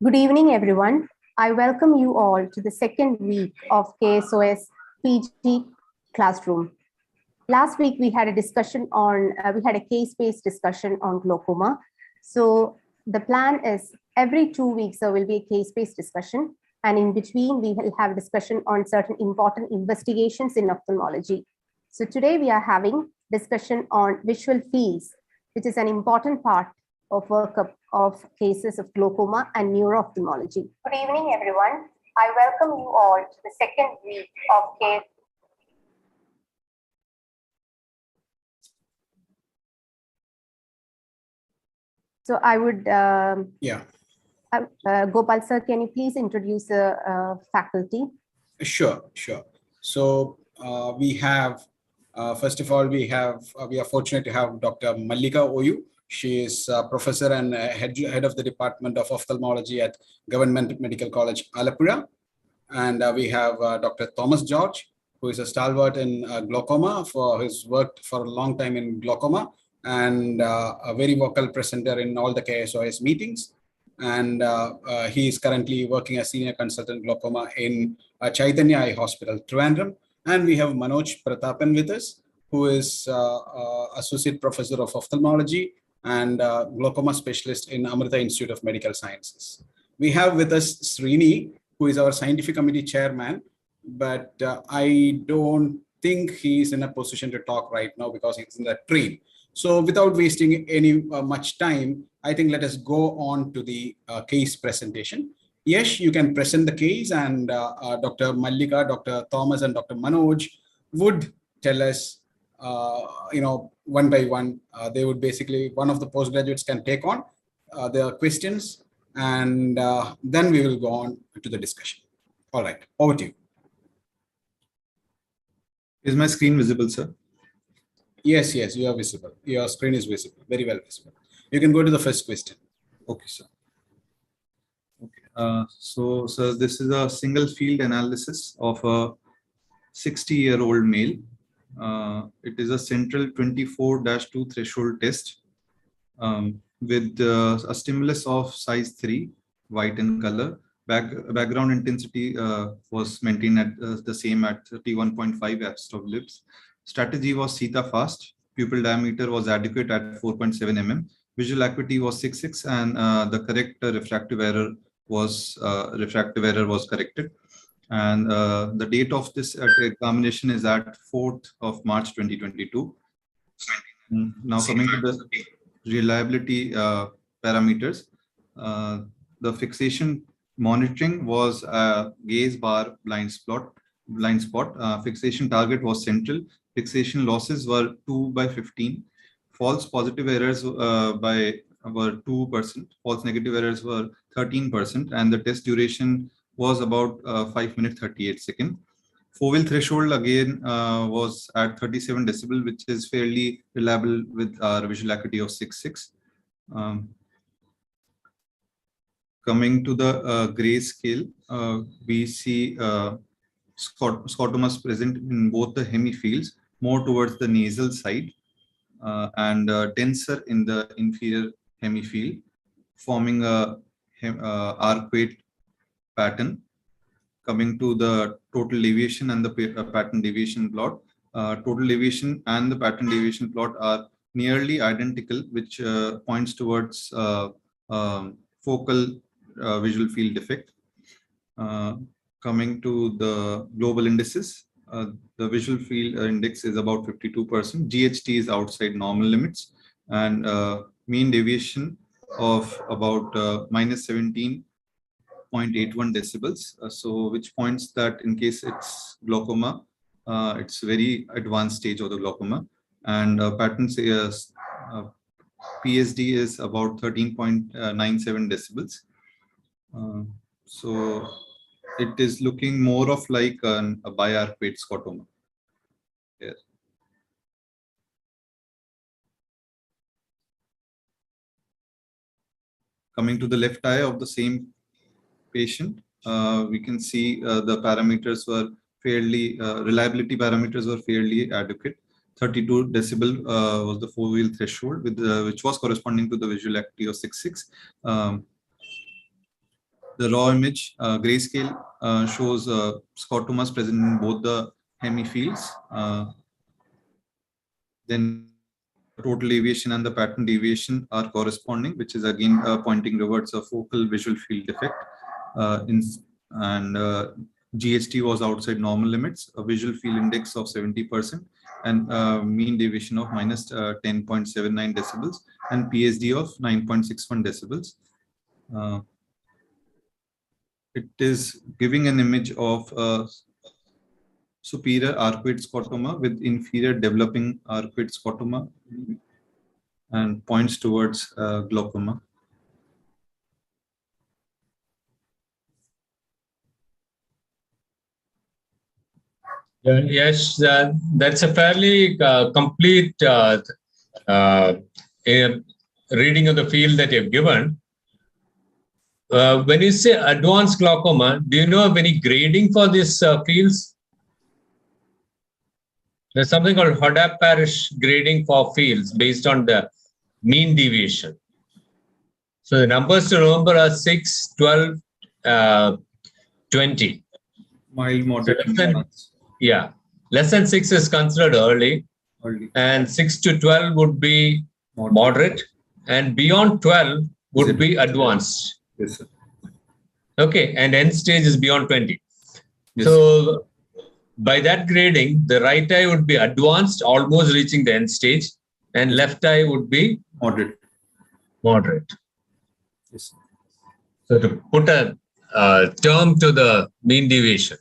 Good evening, everyone. I welcome you all to the second week of KSOS PG classroom. Last week, we had a discussion on, we had a case-based discussion on glaucoma. So the plan is every 2 weeks, there will be a case-based discussion. And in between, we will have a discussion on certain important investigations in ophthalmology. So today we are having discussion on visual fields, which is an important part of workup of cases of glaucoma and neuro-ophthalmology. Good evening, everyone. I welcome you all to the second week of case. So I would, Gopal sir, can you please introduce the faculty? Sure. So we have, first of all, we are fortunate to have Dr. Mallika Oyu. She is a professor and head of the Department of Ophthalmology at Government Medical College, Alapura. And we have Dr. Thomas George, who is a stalwart in glaucoma, who has worked for a long time in glaucoma and a very vocal presenter in all the KSOS meetings. And he is currently working as senior consultant glaucoma in Chaitanya Eye Hospital, Trivandrum. And we have Manoj Pratapan with us, who is associate professor of ophthalmology and glaucoma specialist in Amrita Institute of Medical Sciences. We have with us Srini, who is our scientific committee chairman, but I don't think he is in a position to talk right now because he's in the train. So without wasting any much time, I think let us go on to the case presentation. Yes, you can present the case, and Dr. Mallika, Dr. Thomas, and Dr. Manoj would tell us, one by one. They would basically, one of the postgraduates can take on the questions, and then we will go on to the discussion. All right, over to you. Is my screen visible, sir? Yes, you are visible. Your screen is visible, very well visible. You can go to the first question. Okay, sir. Okay, so this is a single field analysis of a 60-year-old male. It is a central 24-2 threshold test with a stimulus of size 3, white in color. Background intensity was maintained at the same at 31.5 abstract lips. Strategy was theta fast. Pupil diameter was adequate at 4.7 mm. Visual acuity was 6.6, and the correct refractive error was corrected. And the date of this examination is at 4th of March 2022. Now coming to the reliability parameters, the fixation monitoring was gaze bar blind spot. Fixation target was central. Fixation losses were 2/15. False positive errors were 2%. False negative errors were 13%, and the test duration was about 5 minutes 38 seconds. Foveal threshold again was at 37 decibel, which is fairly reliable with our visual acuity of 6.6. Coming to the gray scale, we see scotomas present in both the hemifields, more towards the nasal side, and denser in the inferior hemifield, forming a arcuate pattern. Coming to the total deviation and the pattern deviation plot, total deviation and the pattern deviation plot are nearly identical, which points towards focal visual field defect. Coming to the global indices, the visual field index is about 52%. GHT is outside normal limits, and mean deviation of about -17.81 decibels. So which points that in case it's glaucoma, it's very advanced stage of the glaucoma, and pattern PSD is about 13.97 decibels. So it is looking more of like a biarcuate scotoma. Here. Coming to the left eye of the same patient, we can see the parameters were fairly, reliability parameters were fairly adequate. 32 decibel was the foveal threshold, with which was corresponding to the visual acuity of 6.6. The raw image grayscale shows scotomas present in both the hemifields. Then total deviation and the pattern deviation are corresponding, which is again pointing towards a focal visual field defect. GHT was outside normal limits, a visual field index of 70%, and mean deviation of minus 10.79 decibels, and PSD of 9.61 decibels. It is giving an image of superior arcuate scotoma with inferior developing arcuate scotoma, and points towards glaucoma. Yes, that's a fairly complete reading of the field that you've given. When you say advanced glaucoma, do you know of any grading for these fields? There's something called Hodap-Parrish grading for fields based on the mean deviation. So the numbers to remember are 6, 12, 20. Mild, moderate, yeah. Less than 6 is considered early. And 6 to 12 would be moderate. And beyond 12 would be advanced. Yes, sir. Okay, and end stage is beyond 20. Yes. So by that grading, the right eye would be advanced, almost reaching the end stage, and left eye would be moderate. Moderate. Yes. So to put a term to the mean deviation.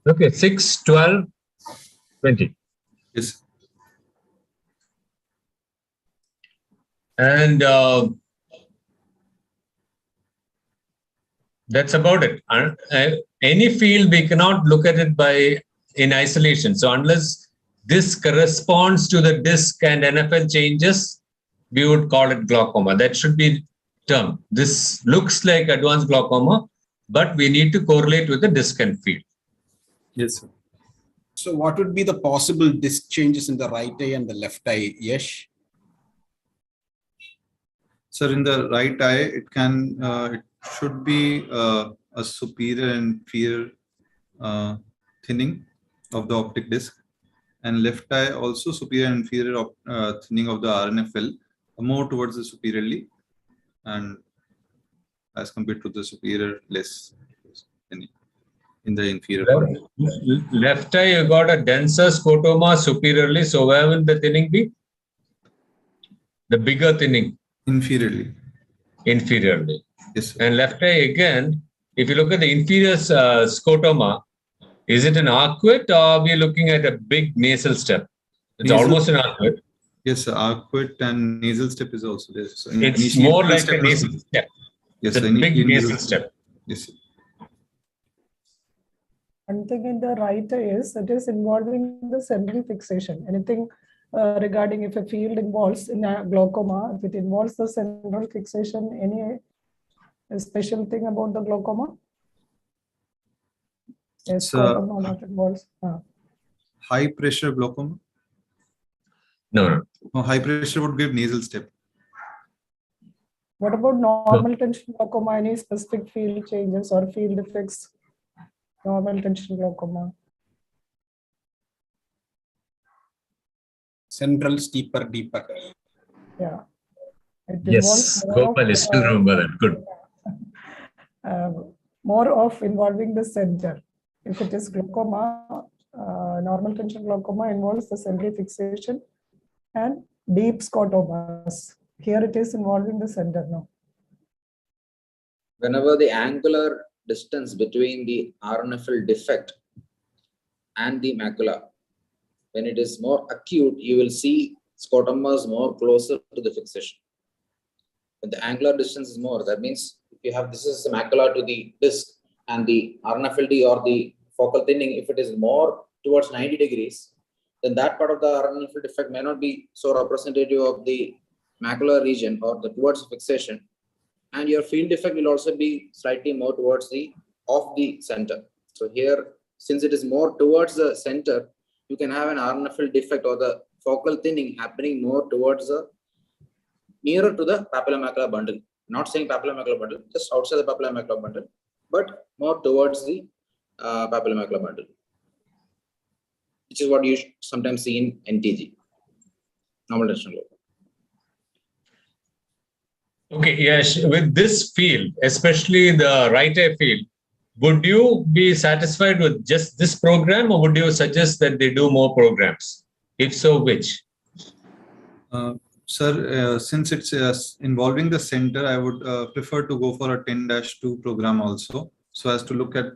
Okay, 6, 12, 20. Yes. And that's about it. Any field, we cannot look at it in isolation. So unless this corresponds to the disc and NFL changes, we would call it glaucoma. That should be termed. This looks like advanced glaucoma, but we need to correlate with the disc and field. Yes, sir. So what would be the possible disc changes in the right eye and the left eye, Yash? Sir, in the right eye, it should be a superior and inferior thinning of the optic disc, and left eye also superior and inferior thinning of the RNFL, more towards the superiorly, and as compared to the superior, less thinning in the inferior part. Left eye, you got a denser scotoma superiorly, so where will the thinning be? The bigger thinning. Inferiorly. Inferiorly. Yes, sir. And left eye again, if you look at the inferior scotoma, is it an arcuate or are we looking at a big nasal step? It's almost an arcuate. Yes, sir. Arcuate and nasal step is also there. So it's more like a nasal step. Yes, it's a big nasal step. Yes, sir. One thing in the right is it is involving the central fixation. Anything regarding if a field involves in a glaucoma, if it involves the central fixation, any special thing about the glaucoma? Yes, glaucoma not involves. High pressure glaucoma? No. High pressure would give nasal step. What about normal tension glaucoma? Any specific field changes or field effects? Normal tension glaucoma. Central, steeper, deeper. Yeah. Yes, Gopal is still remember that. Good. More of involving the center. If it is glaucoma, normal tension glaucoma involves the central fixation and deep scotomas. Here it is involving the center now. Whenever the angular distance between the RNFL defect and the macula, when it is more acute, you will see scotomas more closer to the fixation. When the angular distance is more, that means if you have this is the macula to the disc and the RNFLD or the focal thinning, if it is more towards 90 degrees, then that part of the RNFL defect may not be so representative of the macular region or the towards fixation. And your field defect will also be slightly more towards the off the center. So here, since it is more towards the center, you can have an RNFL defect or the focal thinning happening more towards the nearer to the papillomacular bundle, not saying papillomacular bundle, just outside the papillomacular bundle, but more towards the papillomacular bundle, which is what you sometimes see in NTG, normal tension lobe. Okay, yes, with this field, especially the right eye field, would you be satisfied with just this program, or would you suggest that they do more programs? If so, which? Sir, since it's involving the center, I would prefer to go for a 10-2 program also, so as to look at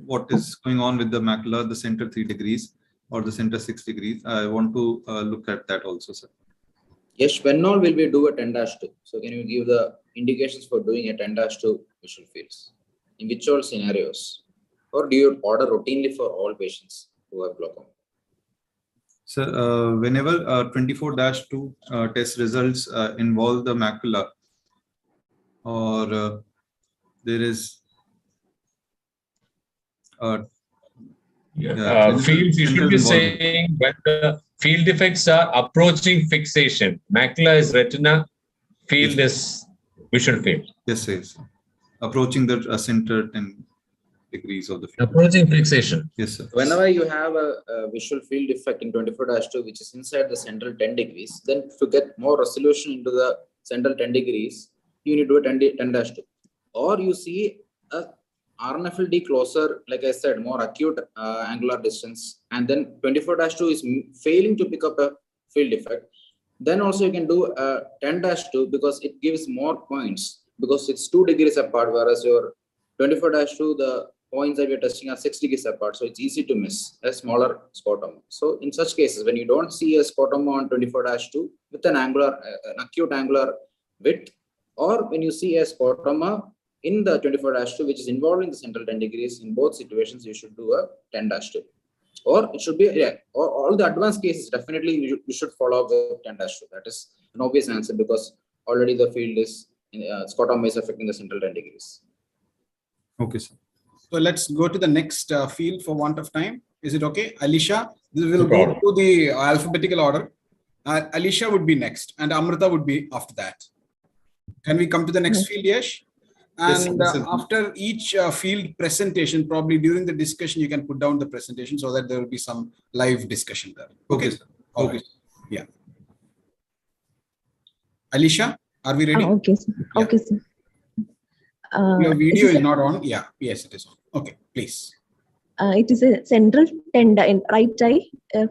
what is going on with the macula, the center 3 degrees or the center 6 degrees. I want to look at that also, sir. Yes, when all will we do a 10-2? So can you give the indications for doing a 10-2 visual fields? In which all scenarios? Or do you order routinely for all patients who have glaucoma? So whenever 24-2 test results involve the macula, or there is fields, you should be saying when the field effects are approaching fixation. Macula is retina, field is visual field. Yes, yes. Approaching the center 10 degrees of the field. Approaching fixation. Yes, sir. Whenever you have a visual field effect in 24-2, which is inside the central 10 degrees, then to get more resolution into the central 10 degrees, you need to do a 10-2. Or you see a RNFLD closer, like I said, more acute angular distance, and then 24-2 is failing to pick up a field effect. Then also you can do a 10-2 because it gives more points, because it's 2 degrees apart, whereas your 24-2, the points that we're testing are 6 degrees apart, so it's easy to miss a smaller scotoma. So in such cases, when you don't see a scotoma on 24-2 with an acute angular width, or when you see a scotoma in the 24-2, which is involving the central 10 degrees, in both situations, you should do a 10-2. Or it should be, or all the advanced cases, definitely you should follow up with 10-2. That is an obvious answer, because already the field is, scotoma is affecting the central 10 degrees. Okay, sir. So let's go to the next field for want of time. Is it okay? Alicia, we will go to the alphabetical order. Alicia would be next, and Amrita would be after that. Can we come to the next field, Yash? And after each field presentation, probably during the discussion, you can put down the presentation so that there will be some live discussion there. Okay, sir. Okay. Yeah. Alicia, are we ready? Okay, sir. Yeah. Okay, sir. Your video is not on. Yeah. Yes, it is on. Okay, please. It is a central 10 in right eye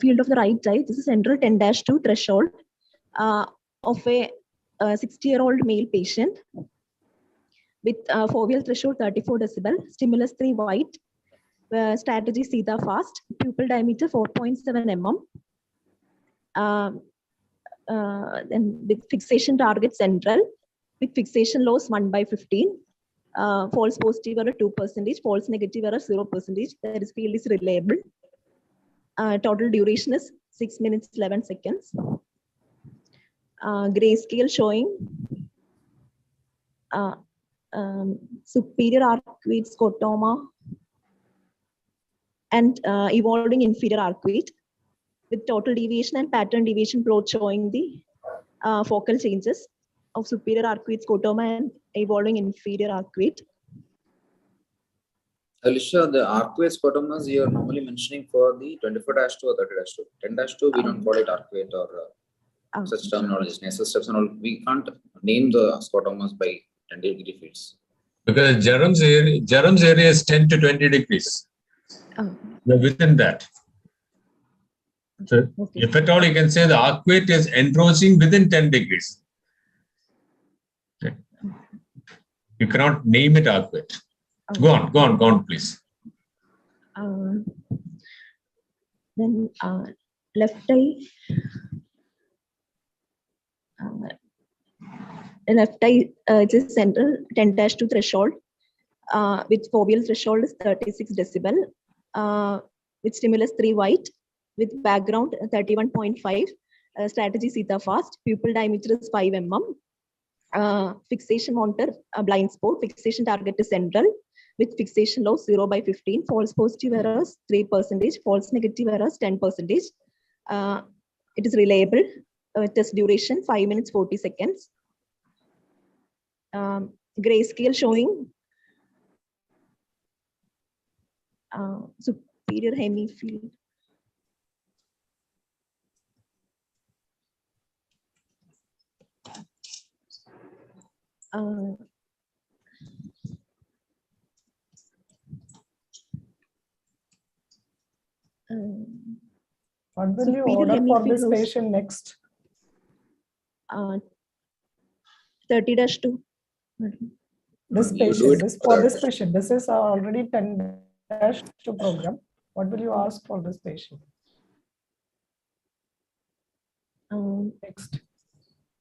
field of the right eye. This is central 10-2 threshold of a 60-year-old male patient with foveal threshold 34 decibel, stimulus 3 white, strategy theta fast, pupil diameter 4.7 mm. Then with fixation target central, with fixation loss 1/15. False positive error 2%, false negative error 0%. That is, field is reliable. Total duration is 6 minutes 11 seconds. Grayscale showing superior arcuate scotoma and evolving inferior arcuate, with total deviation and pattern deviation plot showing the focal changes of superior arcuate scotoma and evolving inferior arcuate. Alicia, the arcuate scotomas you are normally mentioning for the 24-2 or 30-2. 10-2, we don't call it arcuate or such terminologies. Nasal steps and all. We can't name the scotomas by 10-degree fields. Because Jerom's area is 10 to 20 degrees. You're within that. So if at all, you can say the arcuate is encroaching within 10 degrees. Okay. You cannot name it arcuate. Go on, please. Then left eye. Left eye, it is central 10-2 threshold with foveal threshold is 36 decibel, with stimulus 3 white, with background 31.5, strategy theta fast, pupil diameter is 5 mm, fixation monitor blind spot, fixation target is central, with fixation loss 0/15, false positive errors 3%, false negative errors 10%. It is reliable. Test duration 5 minutes 40 seconds. grayscale showing superior hemifield. What will you superior order for this hemifield patient next? 30-2. This You do patient, it for that. this patient, this is already 10-2 program. What will you ask for this patient? Next.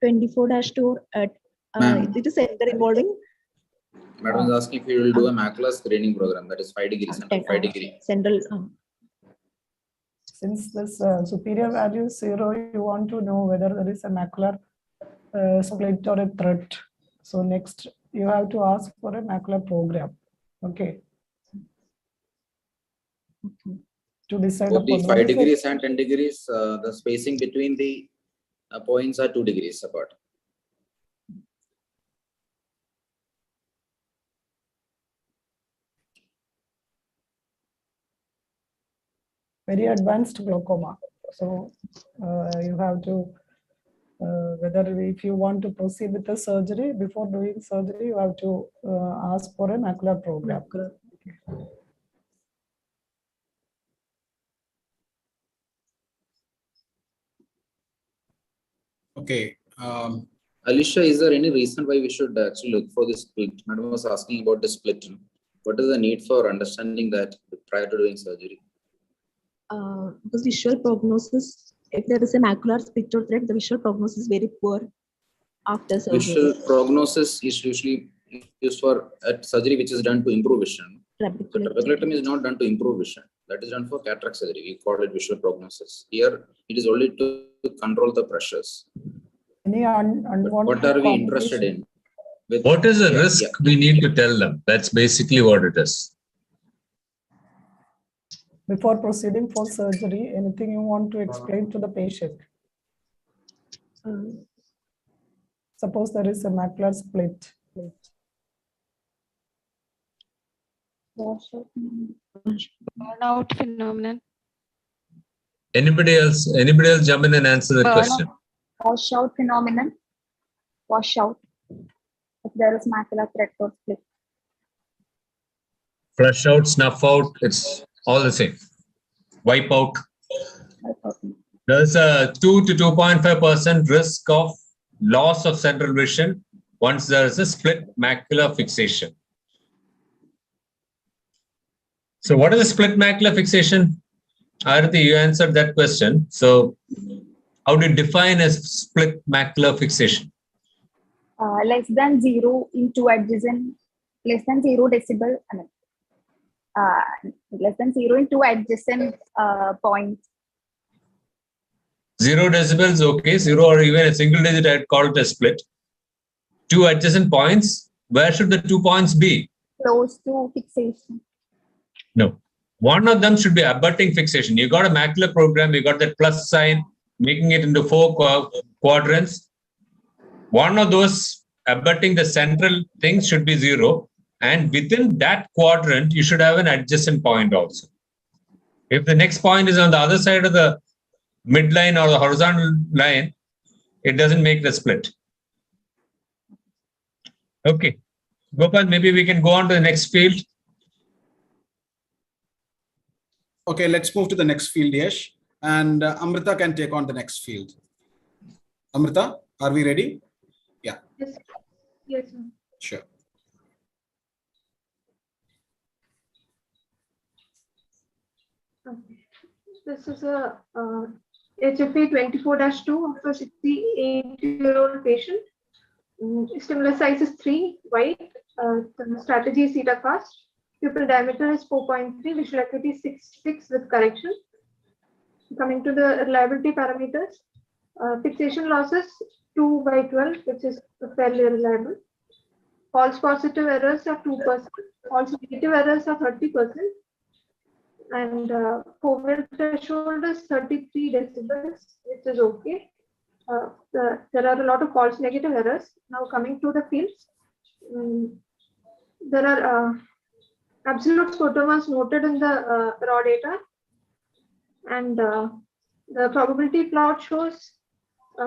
24-2 at Ma'am. it is center involving Madam is asking if you will do a macular screening program, that is 5 degrees, 5 degree. central. Since this superior value is 0, you want to know whether there is a macular split or a threat. So next, you have to ask for a macular program. Okay. To decide Both the upon 5 degrees and 10 degrees, the spacing between the points are 2 degrees apart. very advanced glaucoma. So you have to, whether if you want to proceed with the surgery, before doing surgery, you have to ask for a macular program. Okay. Alicia, is there any reason why we should actually look for this split? Madam was asking about the split. What is the need for understanding that prior to doing surgery? Because visual prognosis, if there is a macular split or threat, the visual prognosis is very poor after surgery. Visual prognosis is usually used for surgery which is done to improve vision. But trabeculectomy is not done to improve vision. That is done for cataract surgery. We call it visual prognosis. Here, it is only to control the pressures. What are we interested in? What is the risk we need to tell them? That's basically what it is. Before proceeding for surgery, anything you want to explain to the patient? Suppose there is a macular split. Burnout phenomenon. Anybody else jump in and answer the question? Washout phenomenon. Washout. If there is macular threat or split. Flush out, snuff out, it's all the same. Wipe out. There's a 2 to 2.5% risk of loss of central vision once there is a split macular fixation. So what is a split macular fixation? Arati, you answered that question. So how do you define a split macular fixation? Less than 0 into adjacent, less than 0 decibel, less than 0 into adjacent points. 0 decibels, okay. 0 or even a single digit, I'd call it a split. 2 adjacent points. Where should the 2 points be? Close to fixation. No. One of them should be abutting fixation. You got a macular program, you got that plus sign, making it into 4 quadrants. One of those abutting the central things should be 0. And within that quadrant, you should have an adjacent point also. If the next point is on the other side of the midline or the horizontal line, it doesn't make the split. Okay. Gopal, maybe we can go on to the next field. Okay, let's move to the next field, Yash. And Amrita can take on the next field. Amrita, are we ready? Yeah. Yes. Yes, sir. Sure. Okay. This is a HFA 24-2 of a 68-year-old patient. Stimulus size is 3, white. The strategy is theta cast. Pupil diameter is 4.3. Visual acuity is 6 with correction. Coming to the reliability parameters, fixation losses 2/12, which is fairly reliable. False positive errors are 2%. False negative errors are 30%. And foveal threshold is 33 decibels, which is okay. There are a lot of false negative errors. Now coming to the fields, There are absolute scotomas noted in the raw data, and the probability plot shows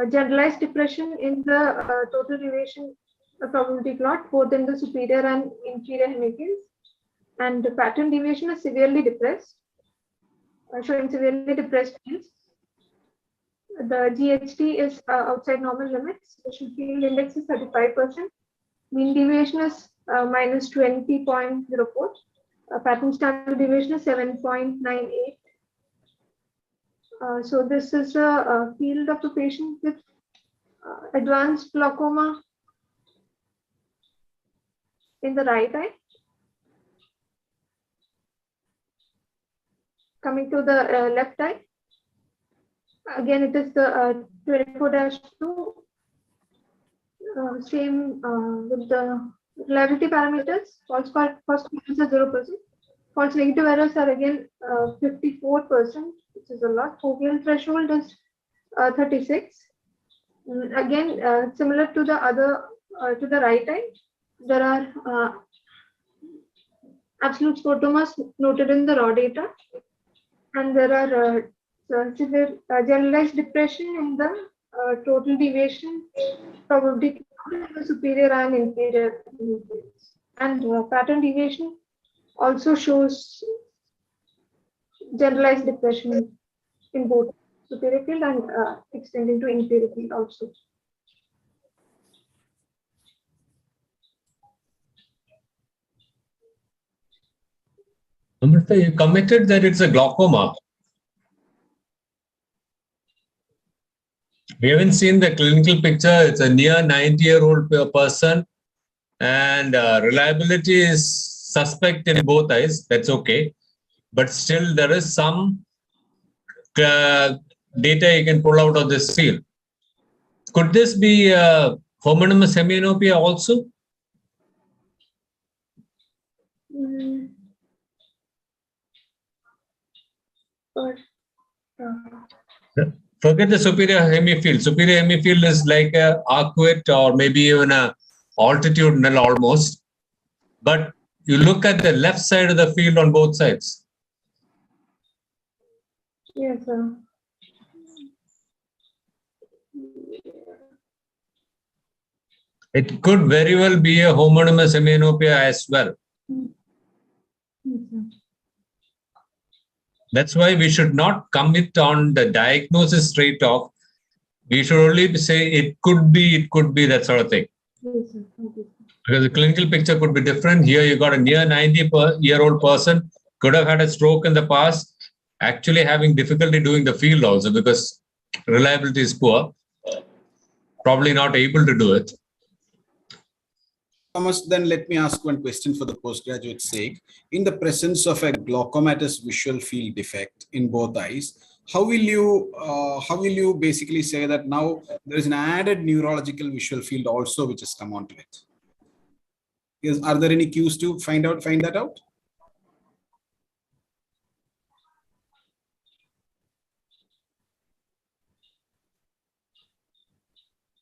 generalized depression in the total deviation probability plot, both in the superior and inferior hemifields, and the pattern deviation is severely depressed, showing severely depressed fields. The GHT is outside normal limits. The field index is 35%. Mean deviation is minus 20.04. Pattern standard deviation is 7.98. So this is a field of a patient with advanced glaucoma in the right eye. Coming to the left eye, again it is the 24-2, same with the reliability parameters. False positives are 0%. False negative errors are again 54%, which is a lot. Foveal threshold is 36. Again, similar to the other, to the right eye, there are absolute scotomas noted in the raw data, and there are severe generalized depression in the total deviation probability in the superior and inferior hemifields. And pattern deviation also shows generalized depression in both superior field and extending to inferior field also. Amrita, you committed that it's a glaucoma. We haven't seen the clinical picture. It's a near 90-year-old person, and reliability is suspect in both eyes. That's okay. But still, there is some data you can pull out of this field. Could this be homonymous hemianopia also? Forget the superior hemifield. Superior hemifield is like a arcuate or maybe even a altitudinal almost. But you look at the left side of the field on both sides. Yes, sir. It could very well be a homonymous hemianopia as well. That's why we should not commit on the diagnosis straight off. We should only say it could be, that sort of thing. Because the clinical picture could be different. Here you got a near 90-year-old person, could have had a stroke in the past, actually having difficulty doing the field also because reliability is poor, probably not able to do it. Thomas, then let me ask one question for the postgraduate sake. In the presence of a glaucomatous visual field defect in both eyes, how will you basically say that now there is an added neurological visual field also which has come onto it? Are there any cues to find that out?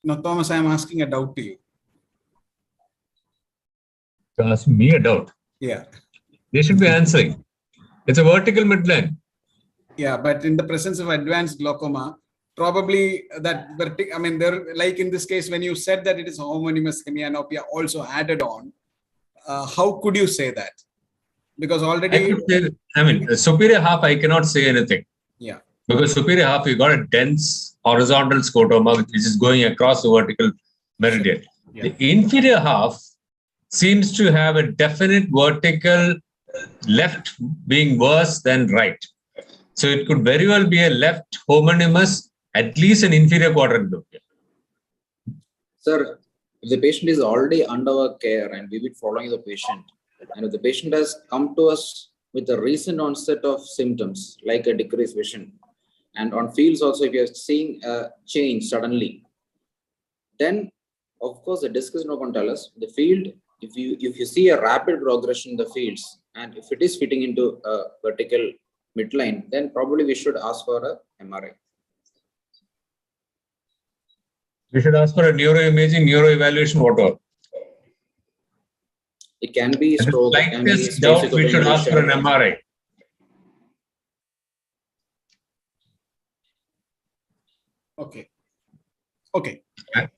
No, Thomas, I am asking a doubt to you. To ask me a doubt. Yeah. They should be answering. It's a vertical midline. Yeah, but in the presence of advanced glaucoma, probably that I mean, there, like in this case, when you said that it is homonymous hemianopia also added on, how could you say that? Because already, superior half, I cannot say anything. Yeah. Because superior half, you got a dense horizontal scotoma which is going across the vertical meridian. Sure. Yeah. The inferior half seems to have a definite vertical left being worse than right. So it could very well be a left homonymous, at least an inferior quadrant. Sir, if the patient is already under our care and we've been following the patient, and if the patient has come to us with a recent onset of symptoms like a decreased vision, and on fields also, if you're seeing a change suddenly, then of course the disc is not going to tell us. The field, if you see a rapid progression in the fields, and if it is fitting into a vertical midline, then probably we should ask for a MRI. We should ask for a neuroimaging, neuroevaluation, whatever. It can be And the stroke, it can be slightest doubt, we should ask for an MRI. Okay. Okay.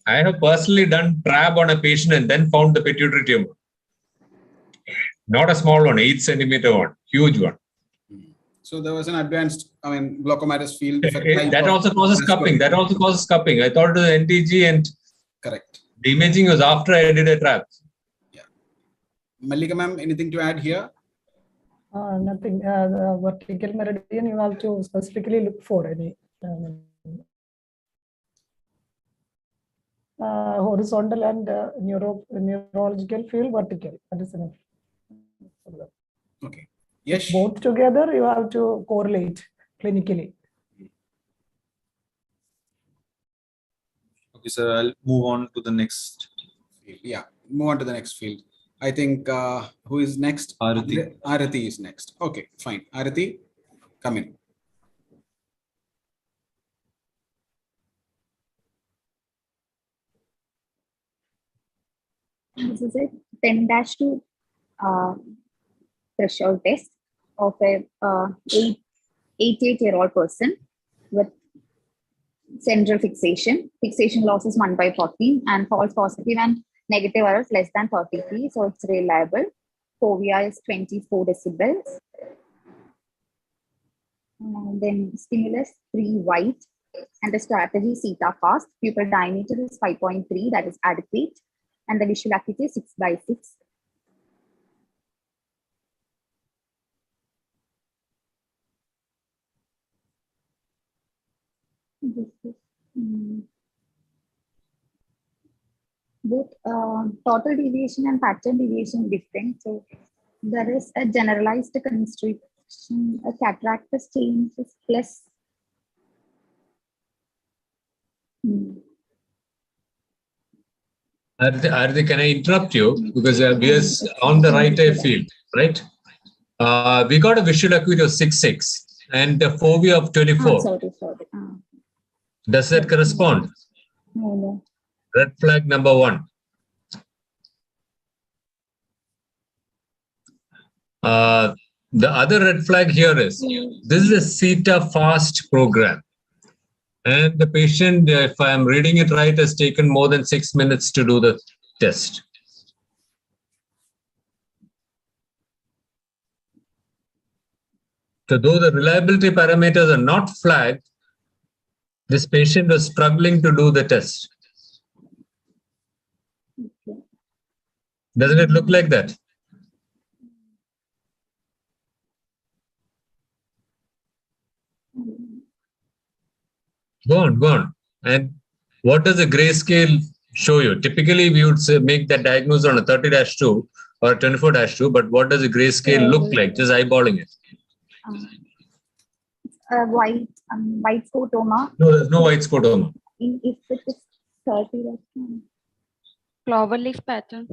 I have personally done TRAB on a patient and then found the pituitary tumor. Not a small one, 8-centimeter one, huge one. So there was an advanced, glaucomatous field defect. That also causes cupping. That also causes cupping. I thought it was NTG and correct. The imaging was after I did a TRAB. Yeah. Mallika ma'am, anything to add here? Nothing. The vertical meridian, you have to specifically look for any horizontal and neurological field vertical. That is enough. Okay. Yes. Both together, you have to correlate clinically. Okay, sir, I'll move on to the next. Yeah, move on to the next field. I think who is next? Arati. Arati is next. Okay, fine. Arati, come in. This is a 10-2 threshold test of a 88-year-old person with central fixation. Fixation loss is 1/14 and false positive and negative errors less than 33. So it's reliable. Fovea is 24 decibels. And then stimulus 3 white and the strategy theta fast. Pupil diameter is 5.3, that is adequate. And the visual acuity is 6/6. Both total deviation and pattern deviation different. So there is a generalized constriction, a cataract change is plus. Arti, can I interrupt you? Because we are on the right eye field, right? We got a visual acuity of 6.6 and a fovea of 24. Sorry. Does that correspond? No. Red flag number 1. The other red flag here is, this is a theta fast program. And the patient, if I'm reading it right, has taken more than 6 minutes to do the test. So though the reliability parameters are not flagged, this patient was struggling to do the test. Doesn't it look like that? Go on. And what does the grayscale show you? Typically, we would say make that diagnosis on a 30-2 or a 24-2, but what does the grayscale look like? Just eyeballing it. White scotoma. No, there's no white scotoma. If it is 30, Cloverleaf pattern.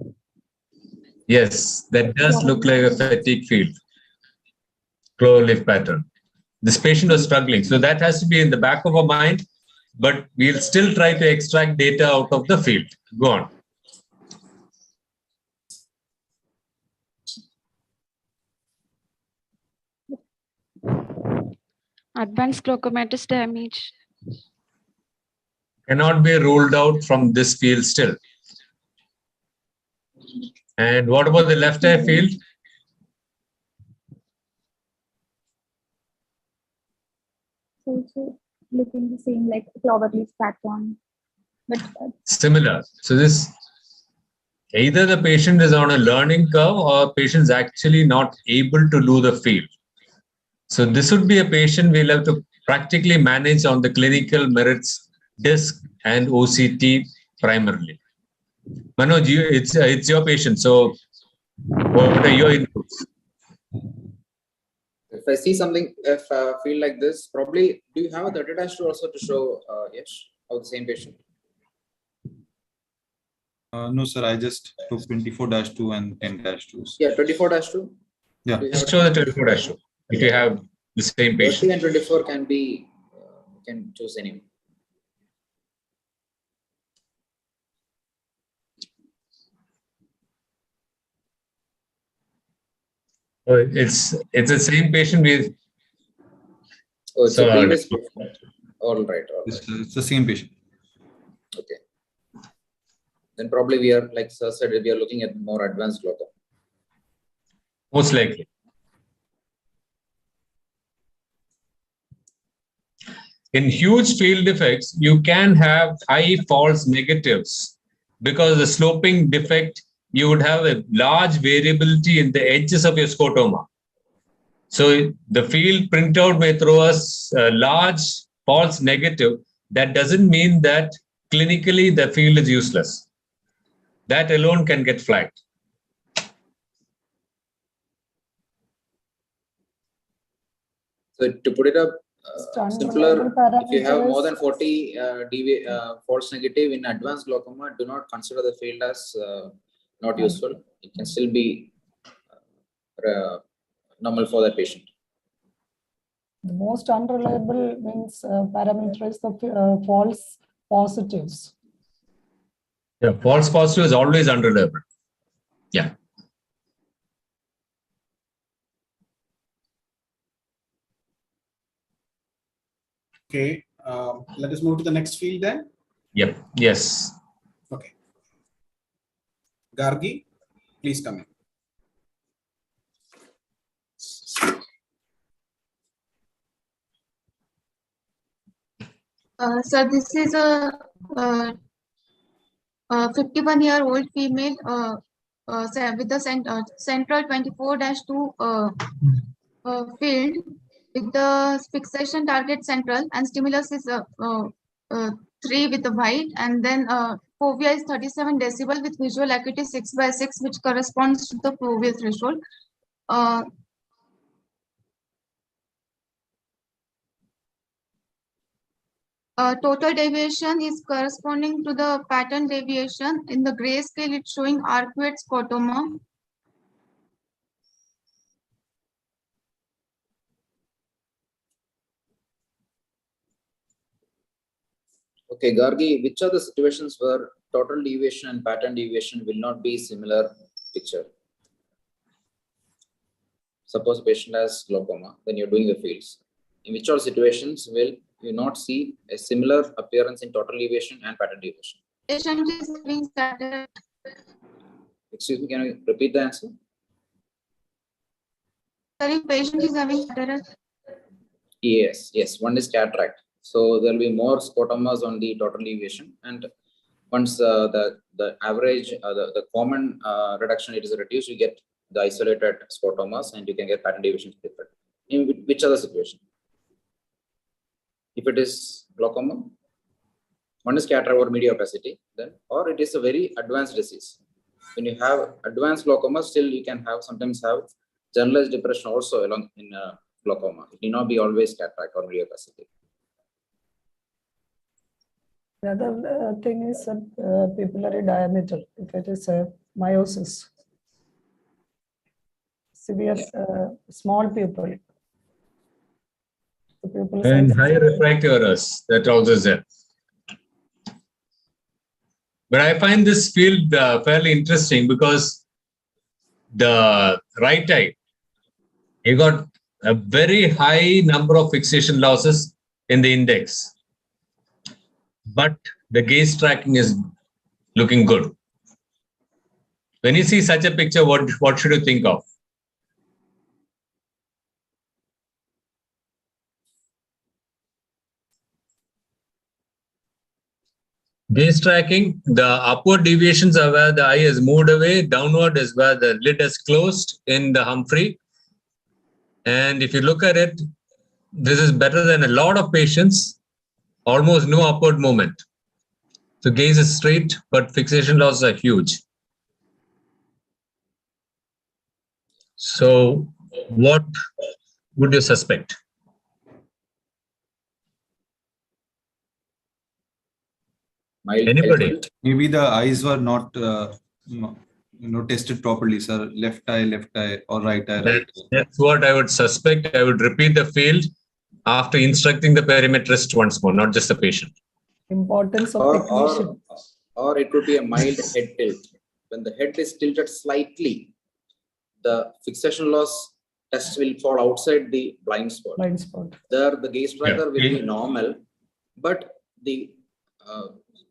Yes, that does look like a fatigue field. Cloverleaf pattern. This patient was struggling. So that has to be in the back of our mind, but we'll still try to extract data out of the field. Go on. Advanced glaucomatous damage. Cannot be ruled out from this field still. And what about the left eye field? also looking the same like cloverleaf pattern, but Similar. So this, either the patient is on a learning curve or patient is actually not able to do the field. So this would be a patient we'll have to practically manage on the clinical merits disc and OCT primarily. Manoj, it's your patient. So what are your inputs? If I see something, if I feel like this, probably, do you have a 30-2 also to show, yes, of the same patient? No, sir, I just took 24-2 and 10-2s. Yeah, 24-2? Yeah. Just show the 24-2 if you have the same 30 patient. and 24 can be, can choose any. Oh, it's the same patient with. Oh, it's a So, previous patient. All right. It's the same patient. Okay. Then probably we are, like sir said, we are looking at more advanced glaucoma. most likely. In huge field defects, you can have high false negatives because the sloping defect, you would have a large variability in the edges of your scotoma. So the field printout may throw us a large false negative. That doesn't mean that clinically the field is useless. That alone can get flagged. So to put it up simpler, if you have more than parameters. 40 false negative in advanced glaucoma, do not consider the field as not useful. It can still be normal for that patient. The most unreliable means parameter is the false positives. Yeah, false positive is always unreliable. Yeah. Okay, let us move to the next field then. Yep. Yes. Okay. Gargi, please come in. So this is a 51-year-old female with the central 24-2 field with the fixation target central and stimulus is 3 with the white, and then fovea is 37 decibel with visual acuity 6/6, which corresponds to the foveal threshold. Total deviation is corresponding to the pattern deviation. In the gray scale, it's showing arcuate scotoma. Okay, Gargi, which are the situations where total deviation and pattern deviation will not be similar picture? Suppose a patient has glaucoma, then you're doing the fields. In which all situations will you not see a similar appearance in total deviation and pattern deviation? Patient is having cataract. Excuse me, can you repeat the answer? Sorry, patient is having cataract. Yes, one is cataract. So there will be more scotomas on the total deviation, and once the average, the common reduction it is reduced, you get the isolated scotomas, and you can get pattern deviations different. In which other situation? If it is glaucoma, one is cataract or media opacity, then, or it is a very advanced disease. When you have advanced glaucoma, still you can have sometimes have generalized depression also along in glaucoma. It need not be always cataract or media opacity. The other thing is pupillary diameter, if it is a meiosis. Severe small pupil. The pupil And size high refractive errors, that also is there. But I find this field fairly interesting because the right eye, you got a very high number of fixation losses in the index, but the gaze tracking is looking good. When you see such a picture, what should you think of? Gaze tracking, the upward deviations are where the eye has moved away, downward is where the lid is closed in the Humphrey. And if you look at it, this is better than a lot of patients, almost no upward movement. So gaze is straight, but fixation losses are huge. So what would you suspect? Anybody? Maybe the eyes were not tested properly, sir. Left eye or right eye. That's what I would suspect. I would repeat the field after instructing the perimetrist once more, not just the patient. Importance of technician. Or it could be a mild head tilt. When the head is tilted slightly, the fixation loss tests will fall outside the blind spot. Blind spot. There, the gaze tracker will be normal, but the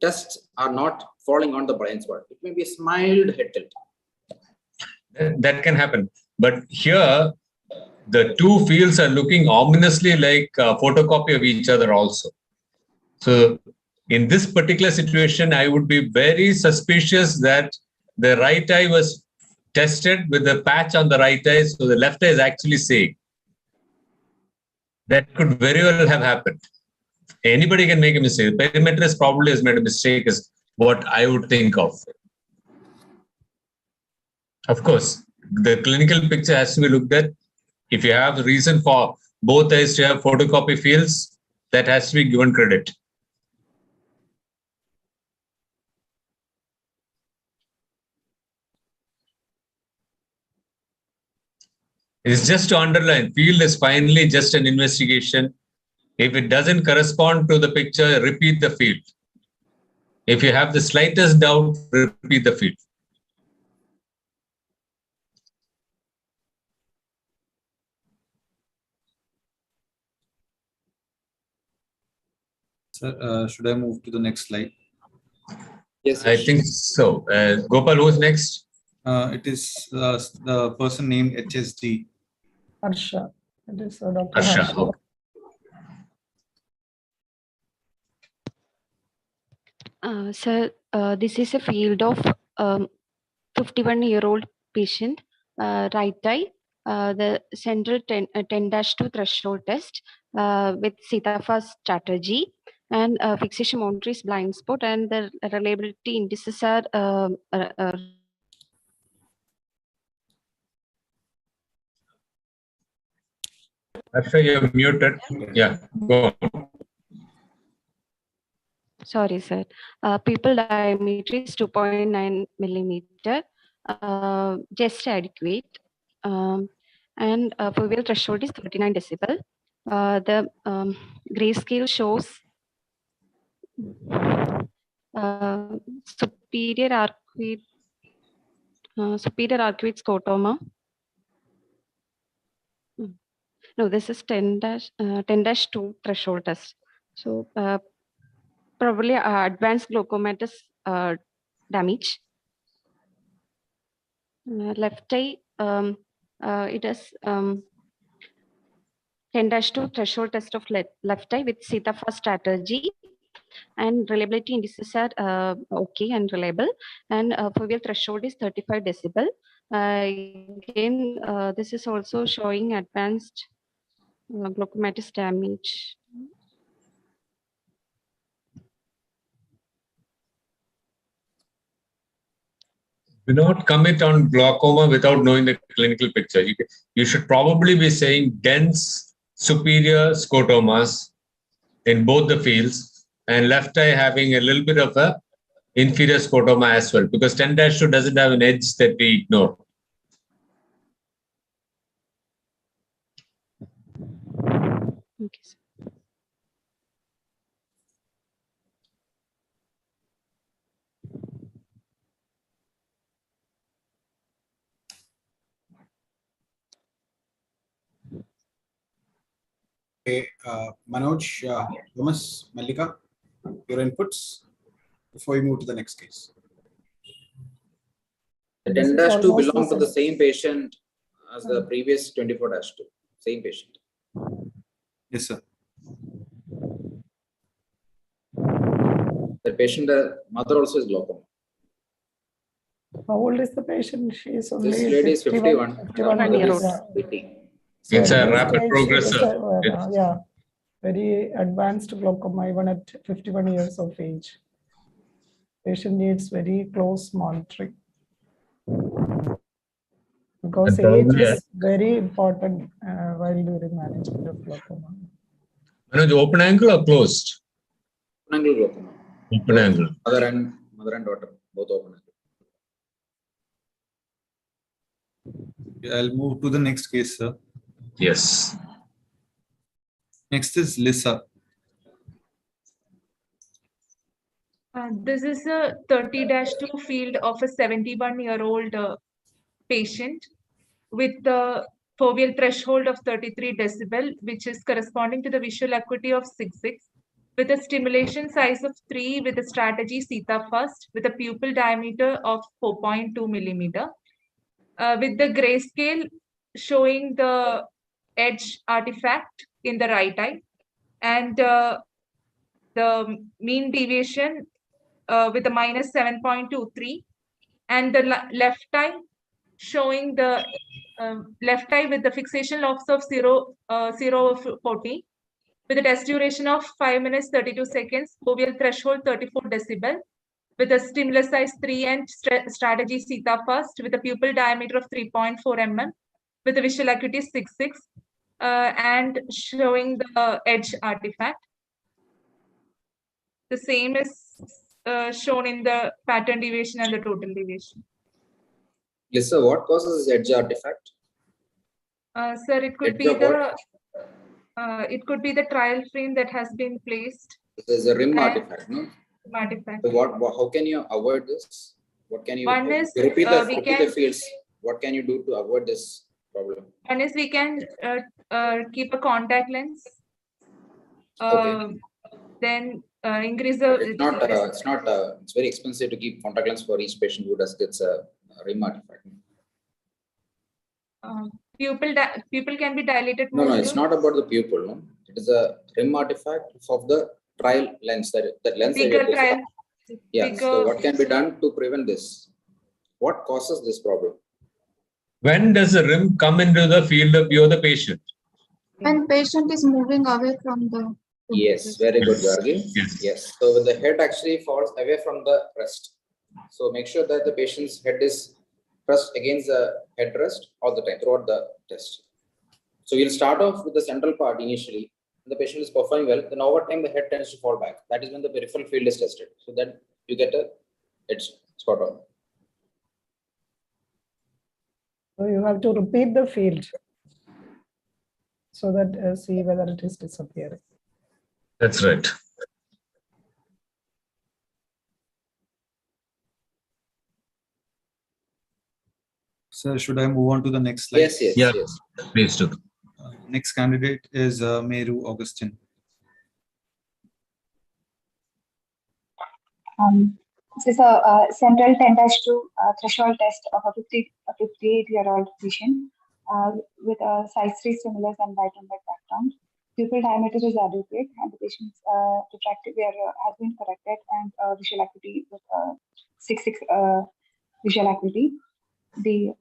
tests are not falling on the blind spot. It may be a mild head tilt. That can happen. But here, the two fields are looking ominously like a photocopy of each other also. So in this particular situation, I would be very suspicious that the right eye was tested with the patch on the right eye, so the left eye is actually saying. That could very well have happened. Anybody can make a mistake. The perimetrist probably has made a mistake, is what I would think of. Of course, the clinical picture has to be looked at. If you have reason for both eyes to have photocopy fields, that has to be given credit. It's just to underline, field is finally just an investigation. If it doesn't correspond to the picture, repeat the field. If you have the slightest doubt, repeat the field. Sir, should I move to the next slide? Yes, I think so. Gopal, who's next? It is the person named HSD. Harsha. It is Dr. Harsha. Harsha. Okay. Sir, this is a field of 51-year-old patient, right eye, the central 10-2 threshold test with Sitafa's strategy, and fixation boundary is blind spot, and the reliability indices are Harsha, you're muted. Yeah, go on. sorry, sir. Pupil diameter is 2.9 millimeter, just adequate. And foveal threshold is 39 decibel. The grayscale shows superior arcuate scotoma. No, this is 10-2 threshold test. So probably advanced glaucomatous damage. Left eye, it is 10-2 threshold test of left eye with Sitafa strategy, and reliability indices are okay and reliable, and foveal threshold is 35 decibel. Again, this is also showing advanced glaucomatous damage. Do not commit on glaucoma without knowing the clinical picture. You should probably be saying dense superior scotomas in both the fields, and left eye having a little bit of a inferior scotoma as well, because 10-2 doesn't have an edge that we ignore. Okay, sir. Okay, Manoj, Thomas, Mallika, your inputs before we move to the next case. The This is 10-2 almost belong to the same. same patient as the previous 24-2. Same patient. Yes, sir. The patient, mother also is glaucoma. How old is the patient? She is only This lady is 51. 51 Mother years. is 80. So It's at a this rapid stage, progressor. yeah, very advanced glaucoma even at 51 years of age. Patient needs very close monitoring because age is very important while during management of glaucoma. Manoj, open angle or closed? Open angle glaucoma. Open angle. Mother and daughter, both open angle. I'll move to the next case, sir. Yes. Next is Lisa. This is a 30-2 field of a 71-year-old patient with foveal threshold of 33 decibel, which is corresponding to the visual acuity of 6.6, with a stimulation size of 3 with a strategy theta first, with a pupil diameter of 4.2 millimeter, with the grayscale showing the edge artifact in the right eye, and the mean deviation with a minus 7.23, and the left eye showing the left eye with the fixation loss of 0 of 40, with a test duration of 5 minutes 32 seconds, foveal threshold 34 decibel, with a stimulus size 3 and strategy theta first, with a pupil diameter of 3.4 mm, with a visual acuity 6.6, and showing the edge artifact. The same is shown in the pattern deviation and the total deviation. Lisa, what causes this edge artifact? Sir, it could Edge be of what? the trial frame that has been placed. There's a rim artifact, no? Artifact. So how can you avoid this? What can you One is repeat the fields? What can you do to avoid this problem? One is we can keep a contact lens. Okay. Then increase the. It's very expensive to keep contact lens for each patient who gets a rim artifact. Pupil can be dilated. No, it's not about the pupil. No, it is a rim artifact of the trial lens. That lens. Bigger trial. Yeah. Bigger. So what can be done to prevent this? What causes this problem? When does the rim come into the field of view of the patient? When patient is moving away from the. Yes, very good, Gargi. Yes. So when the head actually falls away from the rest. So make sure that the patient's head is pressed against the headrest all the time throughout the test. So we'll start off with the central part initially. The patient is performing well, then over time the head tends to fall back. That is when the peripheral field is tested. So then you get a edge spot on. So you have to repeat the field so that see whether it is disappearing. That's right. Sir, should I move on to the next slide? Yes. Please do. Next candidate is Meru Augustine. This is a central 10-2 threshold test of a 58-year-old patient with a size 3 stimulus and white and white background. Pupil diameter is adequate, and the patient's refractive error has been corrected, and visual acuity with 6.6 visual acuity. The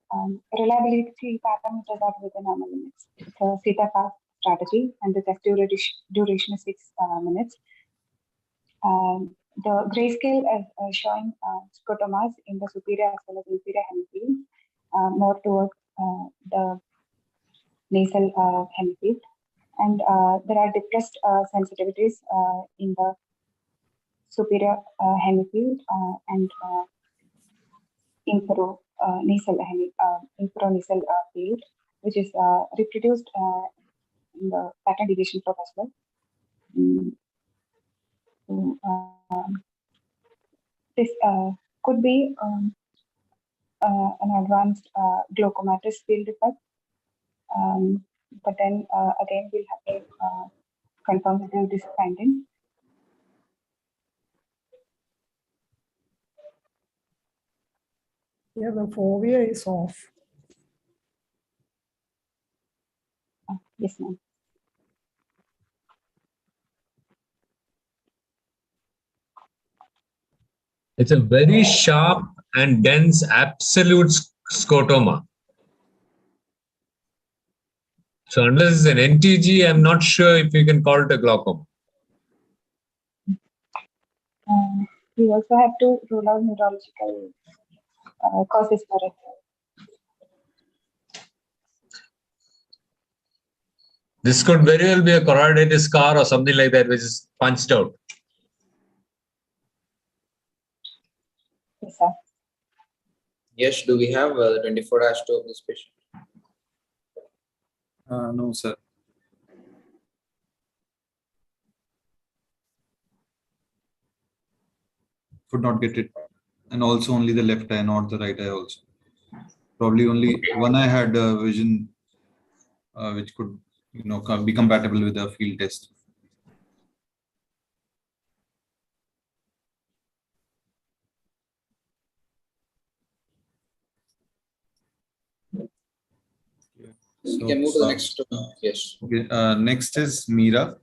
reliability parameters are within normal limits. It's a theta fast strategy, and the test duration is 6 minutes. The grayscale is showing scotomas in the superior as well as inferior hemifield, more towards the nasal hemifield. And there are depressed sensitivities in the superior hemifield and infranasal field, which is reproduced in the pattern deviation probe as well. This could be an advanced glaucomatous field defect. But then again, we'll have to confirm this finding. Yeah, the fovea is off. Yes, ma'am. It's a very sharp and dense absolute scotoma. So unless it's an NTG, I'm not sure if you can call it a glaucoma. We also have to rule out neurological causes for it. This could very well be a choroiditis scar or something like that, which is punched out. Yes, sir. Yes, do we have the 24-2 of this patient? No, sir. Could not get it. And also only the left eye, not the right eye also. Probably only one eye had vision which could be compatible with the field test. We can move to the next one. Yes. Okay, next is Mira.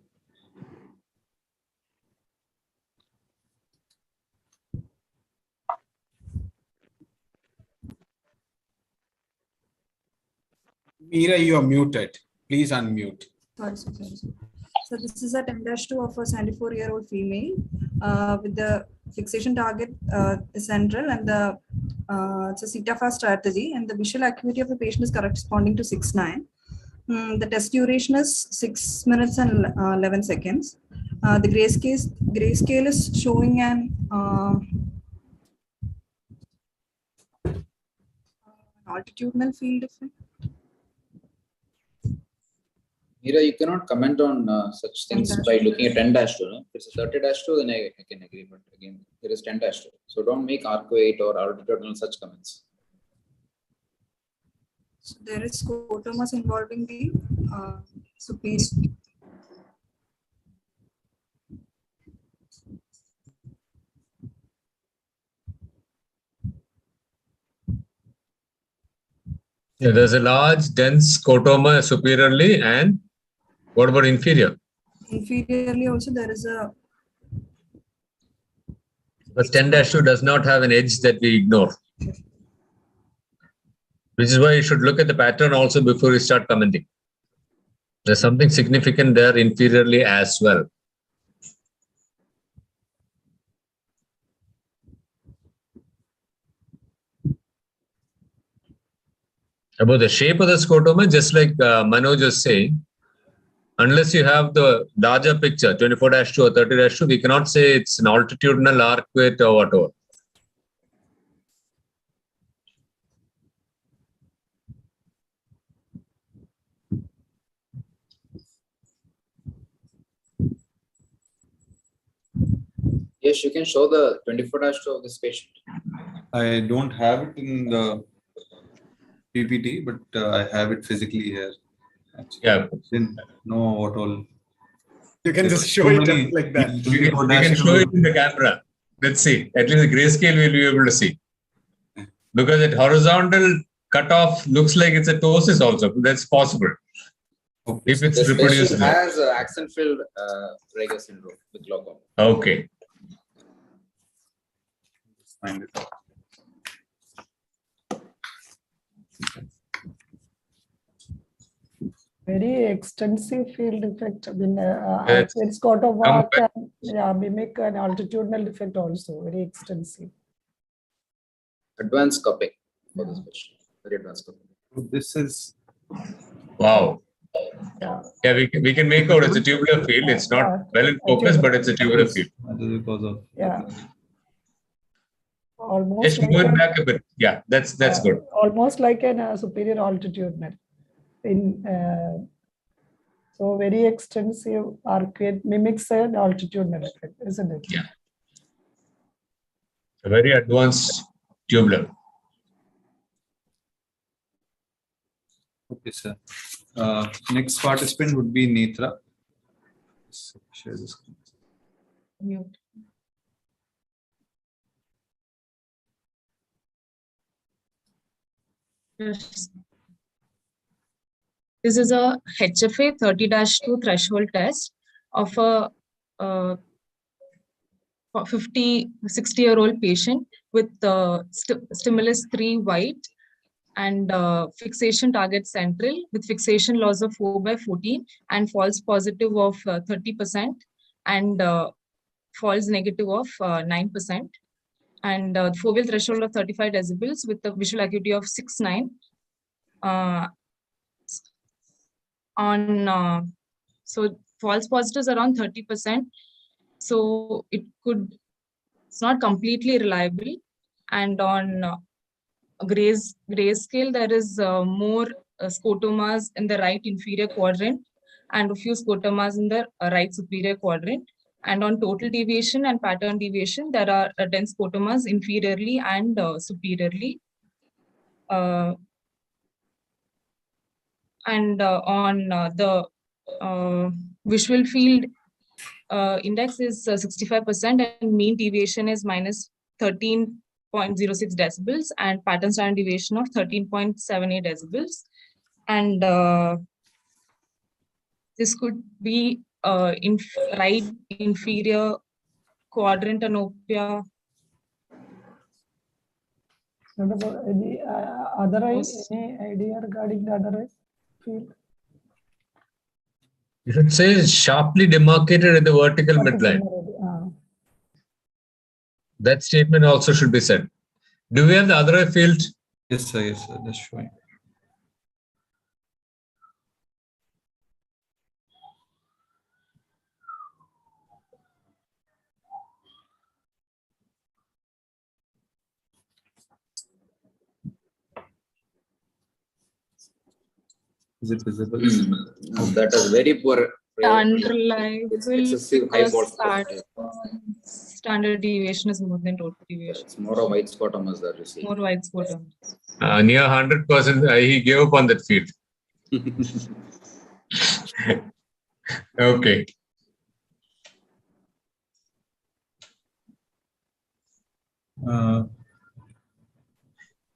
Mira, you are muted. Please unmute. Sorry. So this is a 10-2 of a 74-year-old female with the fixation target central and the it's a CETA-FAST strategy, and the visual acuity of the patient is corresponding to 6/9. The test duration is 6 minutes and 11 seconds. The grayscale is showing an altitudinal field effect. Mira, you cannot comment on such things by looking at 10-2. No? If it's a 30-2, then I can agree. But again, there is 10-2. So don't make arcuate or altitudinal such comments. So there is scotomas involving the superior. Yeah, there's a large, dense scotoma superiorly, and what about inferior? Inferiorly also there is a. But 10-2 does not have an edge that we ignore. Which is why you should look at the pattern also before you start commenting. There's something significant there inferiorly as well. About the shape of the scotoma, just like Manoj was saying, unless you have the larger picture, 24-2 or 30-2, we cannot say it's an altitudinal arcuate or whatever. Yes, you can show the 24-2 of this patient. I don't have it in the PPT, but I have it physically here. Actually. Yeah. Didn't know what all. You can just show it up like that. We can show it in the camera. Let's see. At least the grayscale we'll be able to see. Because that horizontal cutoff looks like it's a ptosis also. That's possible. Okay. If it's This reproducible. patient has accent-filled Rager syndrome with glaucoma. Okay. Find it. Very extensive field effect. I mean, it's got a walk and mimic an altitudinal defect also. Very extensive. Advanced cupping for this patient. Very advanced cupping. This is. Wow. Yeah, we can make out it's a tubular field. It's not well in focus, but it's a tubular field. Because of. Yeah. Almost Just like move it back a bit. Yeah, that's good. Almost like an superior altitudinal. So very extensive arcuate mimics an altitudinal effect, isn't it? Yeah. A very advanced tubular. Okay, sir. Next participant would be Netra. Share the screen. Mute. Yes. This is a HFA 30-2 threshold test of a 60-year-old patient with stimulus 3 white and fixation target central with fixation loss of 4/14 and false positive of 30% and false negative of 9%. And foveal threshold of 35 decibels with the visual acuity of 6/9. So false positives around 30%. So it's not completely reliable. And on grayscale, there is more scotomas in the right inferior quadrant and a few scotomas in the right superior quadrant. And on total deviation and pattern deviation, there are 10 scotomas inferiorly and superiorly. and on the visual field index is 65% and mean deviation is minus 13.06 decibels and pattern standard deviation of 13.78 decibels. And this could be right inferior quadrant anopia. What about any other eye? Any idea regarding the other eye field? You should say sharply demarcated at the vertical midline. That statement also should be said. Do we have the other eye field? Yes, sir. Yes, sir. That's showing. Is it visible? That is very poor. It's excessive high false standard deviation is more than total deviation. It's more of white scotomas that you see. More white scotum. Near 100%, he gave up on that field. Okay.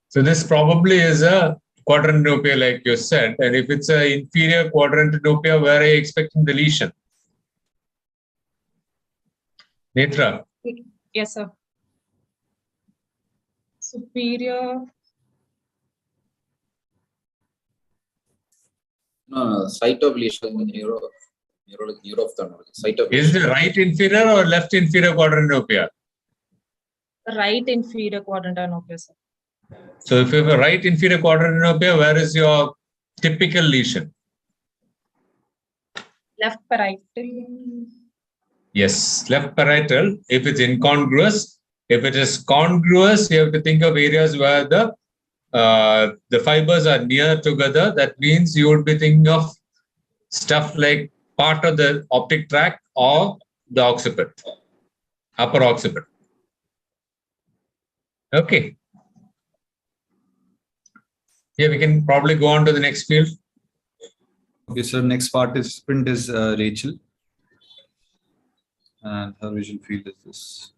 So this probably is a quadrantopia, like you said, and if it's an inferior quadrantopia, where are you expecting the lesion? Netra. Yes, sir. Superior. No, site of lesion, neuro-ophthalmology. Site of Is it right inferior or left inferior quadrantopia? Right inferior quadrant anopia, sir. So if you have a right inferior quadrantopia, where is your typical lesion? Left parietal. Yes, left parietal. If it's incongruous, if it is congruous, you have to think of areas where the fibers are near together. That means you would be thinking of stuff like part of the optic tract or the occiput, upper occiput. Okay. Yeah, we can probably go on to the next field. Okay, so next participant is Rachel. And her visual field is this.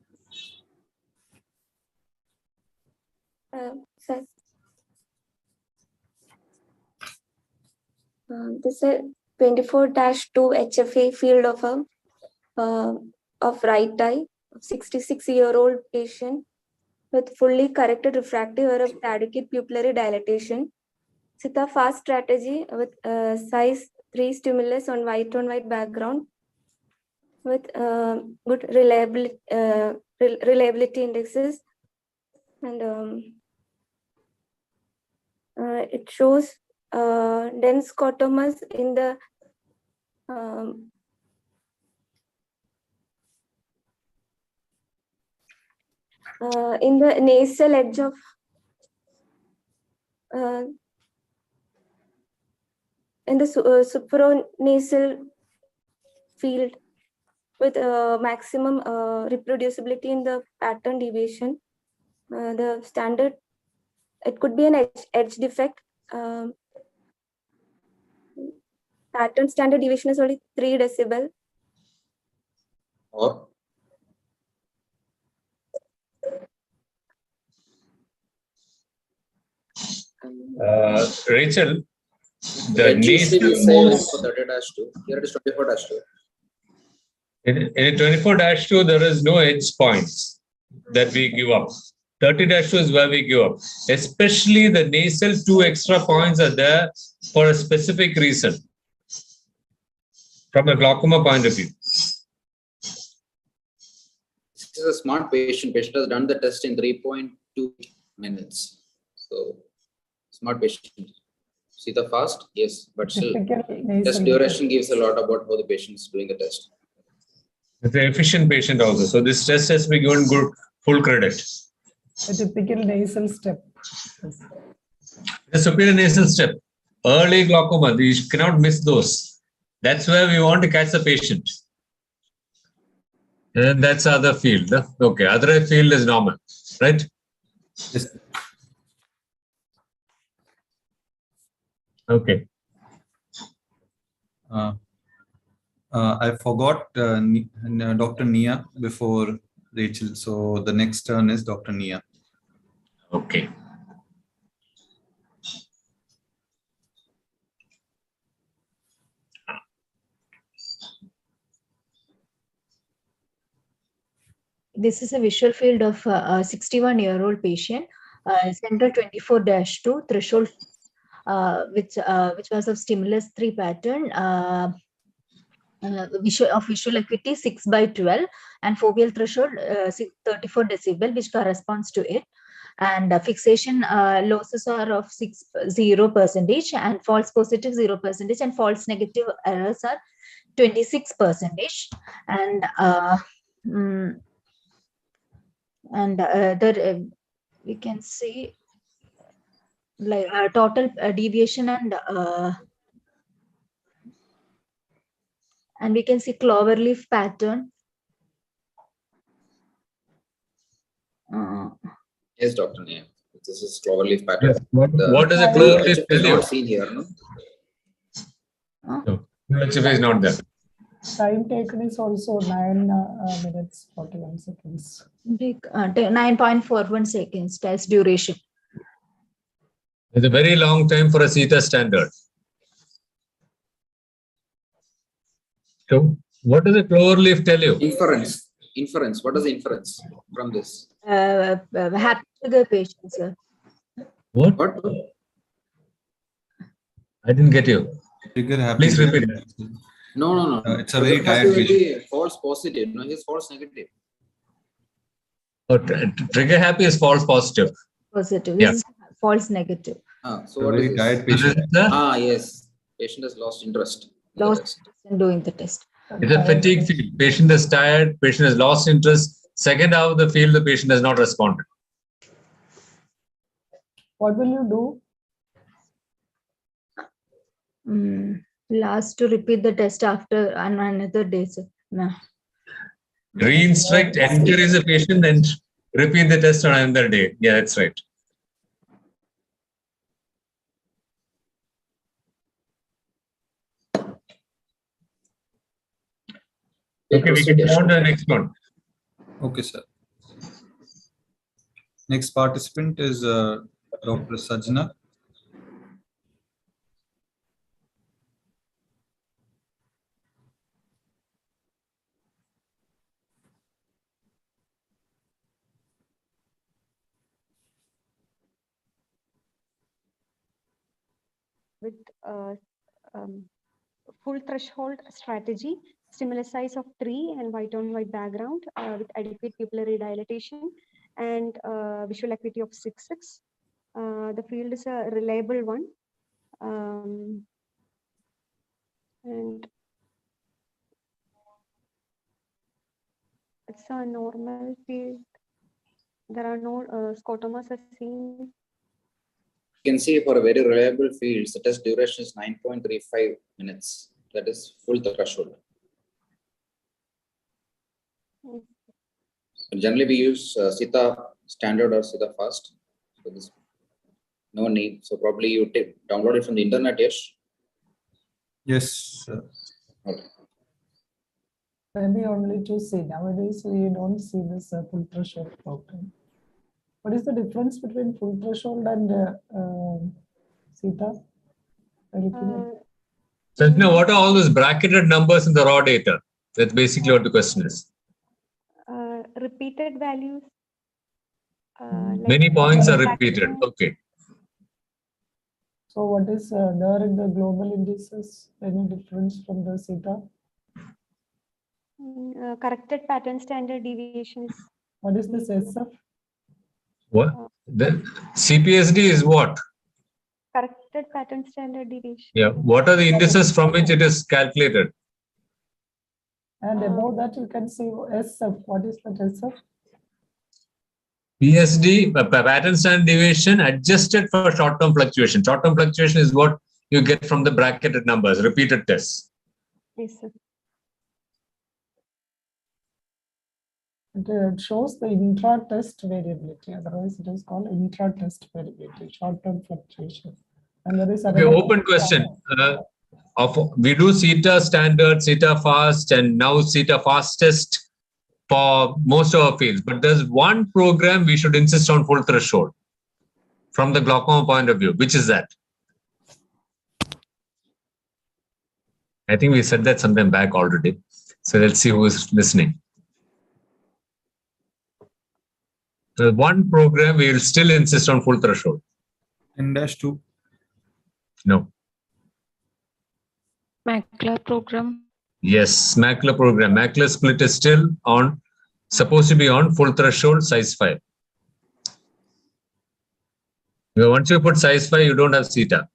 This is 24-2 HFA field of right eye, 66-year-old patient with fully corrected refractive error of adequate pupillary dilatation. Sita fast strategy with size 3 stimulus on white background with good reliability indexes, and it shows dense scotomas in the nasal edge of in the supranasal field with maximum reproducibility in the pattern deviation. The standard, it could be an edge defect. Pattern standard deviation is only 3 decibel. Or Rachel, the usually nasal we say most, for 30-2. Here it is 24-2. in a 24-2, there is no edge points that we give up. 30-2 is where we give up. Especially the nasal 2 extra points are there for a specific reason. From a glaucoma point of view. This is a smart patient. Patient has done the test in 3.2 minutes. So, smart patient. See the fast? Yes, but still, test duration gives a lot about how the patient is doing the test. It's an efficient patient also. So, this test has been given good full credit. A typical nasal step. The superior nasal step. Early glaucoma, you cannot miss those. That's where we want to catch the patient. And that's other field. Okay, other field is normal, right? Yes. Okay. I forgot Dr. Nia before Rachel. So the next turn is Dr. Nia. Okay. This is a visual field of a 61-year-old patient, central 24-2 threshold, which was of stimulus 3 pattern, visual acuity 6/12, and foveal threshold 34 decibel, which corresponds to it. And fixation losses are of 0%, and false positive 0%, and false negative errors are 26%. And we can see like total deviation, and we can see cloverleaf pattern. Yes, Dr. Nia. This is cloverleaf pattern. Yes. What does a cloverleaf HF tell is you? not seen here, no? No, HF is not there. Time taken is also 9 minutes 41 seconds. 9.41 seconds test duration. It's a very long time for a CETA standard. So, what does a cloverleaf tell you? Inference. Inference. What is the inference from this? Happy trigger patient, sir. What? I didn't get you. Trigger happy. Please repeat it. No. It's a very tired patient. False positive. No, he's false negative. Oh, trigger happy is false positive. Positive. This is false negative. So what is this? Tired patient. Yes. Patient has lost interest. Lost interest in doing the test. It's a fatigue field. Patient is tired. Patient has lost interest. Second half of the field, the patient has not responded. What will you do? Last to repeat the test after another day, sir. No. Reinstruct, enter is a patient, and repeat the test on another day. Yeah, that's right. Okay, we can go on to the next one. Okay, sir. Next participant is Dr. Sajna. With full threshold strategy, stimulus size of 3 and white on white background with adequate pupillary dilatation and visual acuity of 6.6. The field is a reliable one. And it's a normal field. There are no scotomas as seen. You can see for a very reliable field, the test duration is 9.35 minutes. That is full threshold. Generally, we use CETA standard or CETA fast. So this no need. So probably you download it from the internet, yes? Yes, sir. Okay. Maybe only to see. Nowadays, we don't see this full threshold problem. What is the difference between full threshold and CETA? Sajna, what are all those bracketed numbers in the raw data? That's basically what the question is. Repeated values. Many points are repeated. Okay. So what is there in the global indices? Any difference from the CETA? Corrected pattern standard deviations. What is this SF? What? The CPSD is what? Corrected pattern standard deviation. Yeah. What are the indices from which it is calculated? And above that, you can see SF. What is that SF? PSD, pattern standard deviation adjusted for short-term fluctuation. Short-term fluctuation is what you get from the bracketed numbers, repeated tests. Yes, sir. It shows the intra-test variability. Otherwise, it is called intra-test variability, short-term fluctuation. And there is okay, open question. we do CETA standard, CETA fast, and now CETA fastest for most of our fields. But there's one program we should insist on full threshold from the glaucoma point of view. Which is that? I think we said that sometime back already. So let's see who is listening. The one program we will still insist on full threshold. 10-2. No. Macular program. Yes, Macular program. Macular split is still on, supposed to be on full threshold size 5. Once you put size 5, you don't have CETA.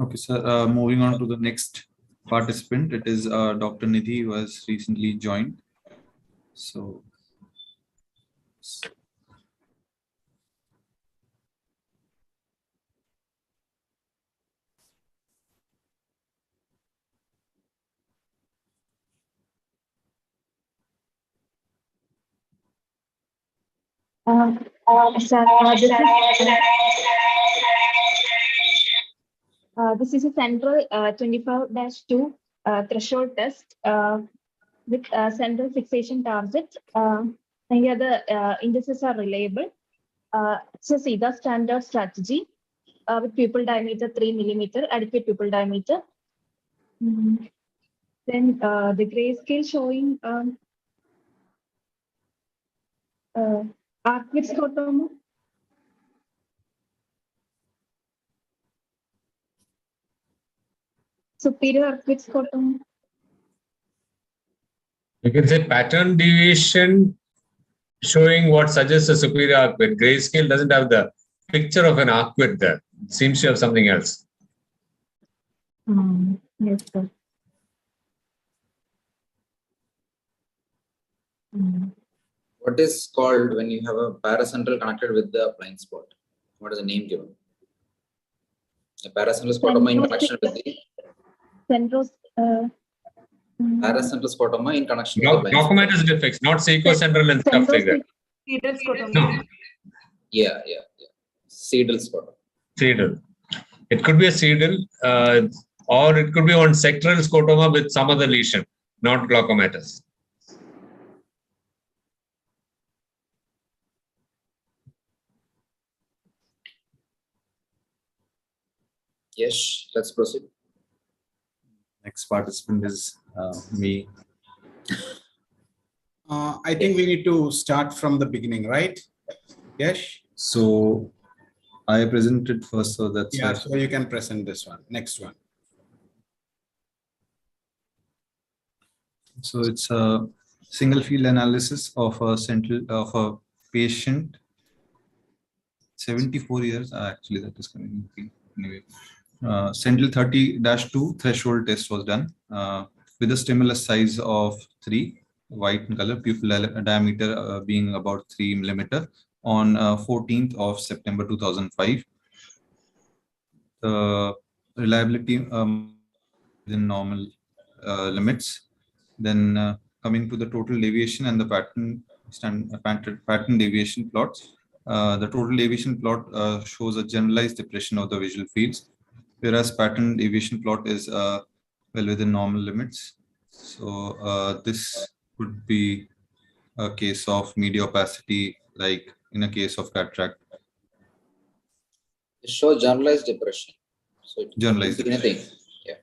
Okay, sir. Moving on to the next participant. It is Dr. Nidhi, who has recently joined. So. This is a central 25-2 threshold test with central fixation target. Here the indices are reliable. It's a CETA standard strategy with pupil diameter 3 millimeter, adequate pupil diameter. Then the grayscale showing arc-width scotoma. Superior arc-width scotoma. You can say pattern deviation showing what suggests a superior arc width. Grayscale doesn't have the picture of an arc width there. It seems to have something else. Yes, sir. What is called when you have a paracentral connected with the blind spot? What is the name given? A paracentral scotoma in connection with the paracentral scotoma in connection with the blind spot. Glaucomatous defects, not sequocentral and stuff like that. Cedal scotoma. No. Yeah. Cedal scotoma. Cedal. It could be a cedal, or it could be on sectoral scotoma with some other lesion, not glaucomatous. Yes, let's proceed. Next participant is me. I think we need to start from the beginning, right? Yes. So I presented first, so that's yeah. So you can present this one. Next one. So it's a single field analysis of a patient. 74 years. Actually, that is coming anyway. Central 30-2 threshold test was done with a stimulus size of 3, white in color, pupil diameter being about 3 millimeter on 14th of September 2005. The reliability within normal limits. Then coming to the total deviation and the pattern deviation plots. The total deviation plot shows a generalized depression of the visual fields, whereas pattern deviation plot is well within normal limits. So this could be a case of media opacity, like in a case of cataract. It shows generalized depression. So it Generalized could be anything. Yeah.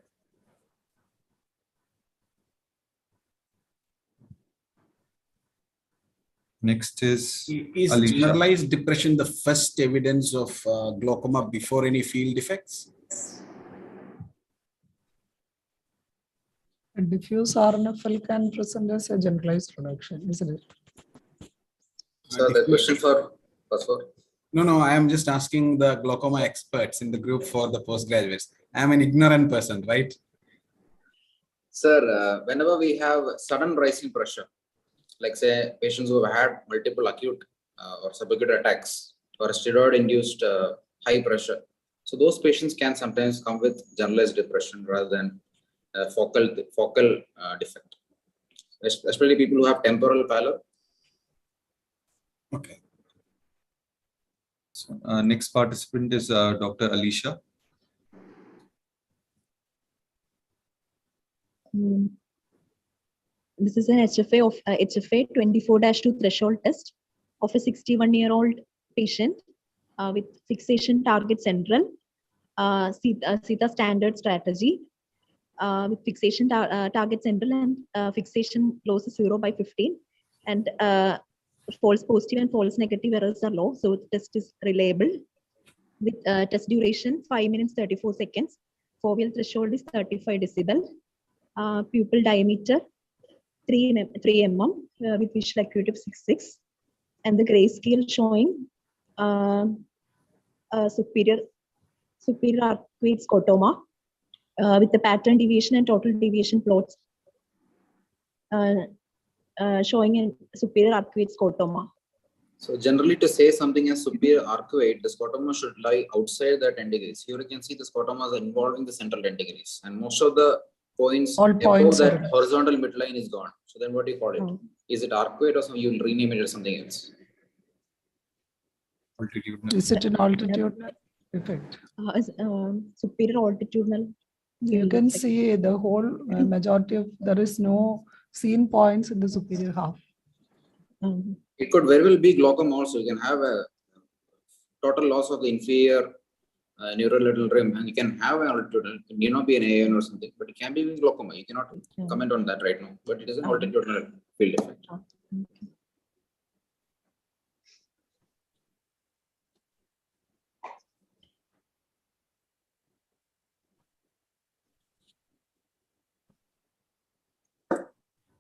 Next is Is generalized depression the first evidence of glaucoma before any field defects? A diffuse RNFL can present as a generalized reduction, isn't it? So the question for No, I am just asking the glaucoma experts in the group for the postgraduates. I am an ignorant person, right? Sir, whenever we have sudden rising pressure, like say patients who have had multiple acute or subacute attacks or steroid-induced high pressure, so those patients can sometimes come with generalized depression rather than focal defect, especially people who have temporal pallor. Okay. Next participant is Dr. Alicia. This is an HFA of HFA 24-2 threshold test of a 61-year-old patient with fixation target central, CETA standard strategy with fixation target central and fixation close to 0/15, and false positive and false negative errors are low, so the test is reliable. With test duration 5 minutes 34 seconds, foveal threshold is 35 decibel, pupil diameter 3 mm with visual acuity of 6.6, and the grayscale showing superior arcuate scotoma with the pattern deviation and total deviation plots showing a superior arcuate scotoma. So generally, to say something as superior arcuate, the scotoma should lie outside the 10 degrees. Here you can see the scotomas are involving the central 10 degrees, and most of the points above that horizontal midline is gone. So then what do you call it? Is it arcuate or something? You will rename it as something else. Is it an altitudinal effect? Superior altitudinal. You can see the whole majority of, there is no seen points in the superior half. It could very well be glaucoma also. You can have a total loss of the inferior neurolateral rim, and you can have an altitudinal. It may not be an AN or something, but it can be glaucoma. You cannot comment on that right now, but it is an altitudinal field effect.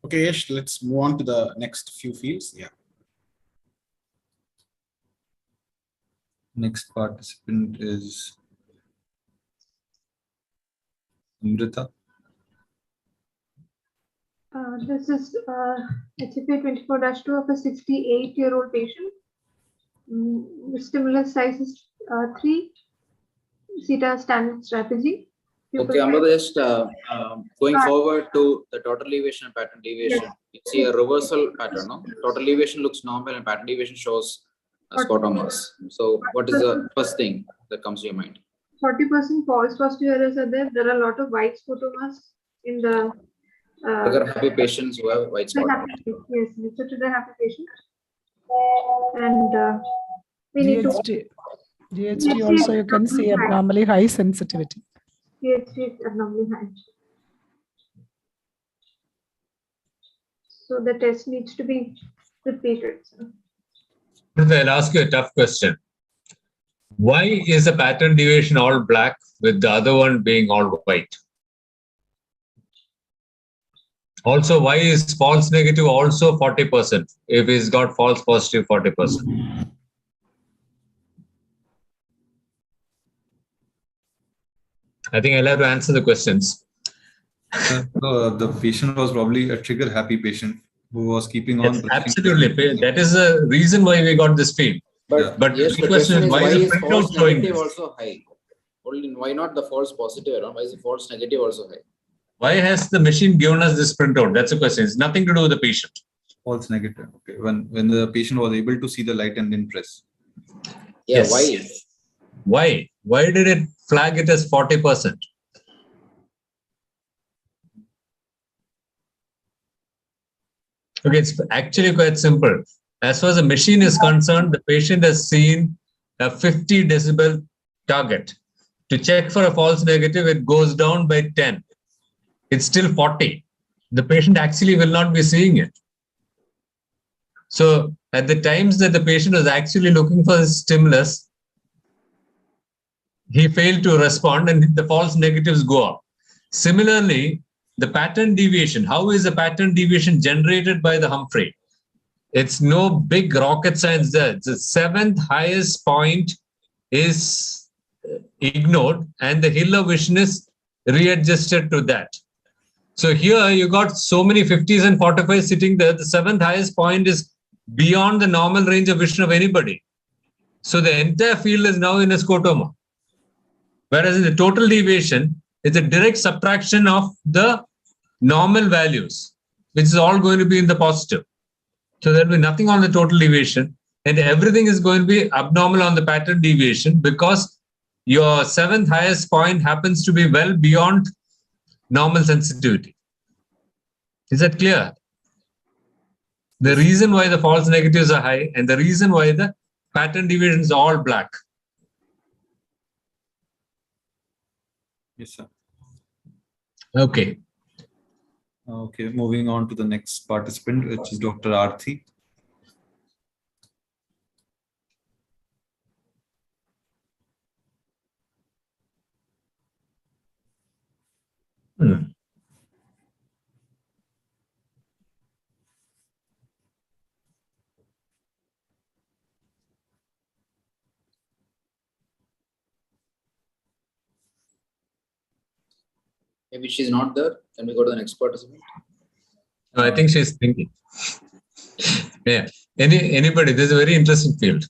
Okay, Yash, let's move on to the next few fields. Yeah. Next participant is Amrita. This is HFA 24-2 of a 68-year-old patient. The stimulus size is 3, CETA standard strategy. Okay, Amrita, just going forward to the total deviation and pattern deviation, you see a reversal pattern, no? Total deviation looks normal and pattern deviation shows scotomas. So what is the first thing that comes to your mind? 40% false positive errors are there. There are a lot of white scotomas in the happy patients who have white spots. Yes, to the happy patients. And we need to GHT also you can see abnormally high sensitivity. GHT is abnormally high. So the test needs to be repeated. I'll ask you a tough question. Why is the pattern deviation all black with the other one being all white? Also, why is false negative also 40% if he's got false positive 40%? I think I'll have to answer the questions. The patient was probably a trigger happy patient who was keeping on. Yes, absolutely. That is the reason why we got this field. But yes, the question is, why is the false printout showing negative this? also high? Why not the false positive? Why is the false negative also high? Why has the machine given us this printout? That's the question. It's nothing to do with the patient. False negative. Okay. When the patient was able to see the light and then press. Yeah, Yes. why? Why? Why did it flag it as 40%? Okay, it's actually quite simple. As far as the machine is concerned, the patient has seen a 50 decibel target. To check for a false negative, it goes down by 10. It's still 40. The patient actually will not be seeing it. So at the times that the patient was actually looking for the stimulus, he failed to respond and the false negatives go up. Similarly, the pattern deviation, how is the pattern deviation generated by the Humphrey? It's no big rocket science there. The 7th highest point is ignored and the hill of vision is readjusted to that. So here you got so many 50s and 45s sitting there. The 7th highest point is beyond the normal range of vision of anybody. So the entire field is now in a scotoma. Whereas in the total deviation, it's a direct subtraction of the normal values, which is all going to be in the positive. So there will be nothing on the total deviation. and everything is going to be abnormal on the pattern deviation because your seventh highest point happens to be well beyond normal sensitivity. Is that clear? The reason why the false negatives are high and the reason why the pattern deviation is all black. Yes, sir. Okay. Okay, moving on to the next participant, which is Dr. Arthi. Maybe she's not there. Can we go to the next participant? No, I think she's thinking. Yeah. Anybody? This is a very interesting field.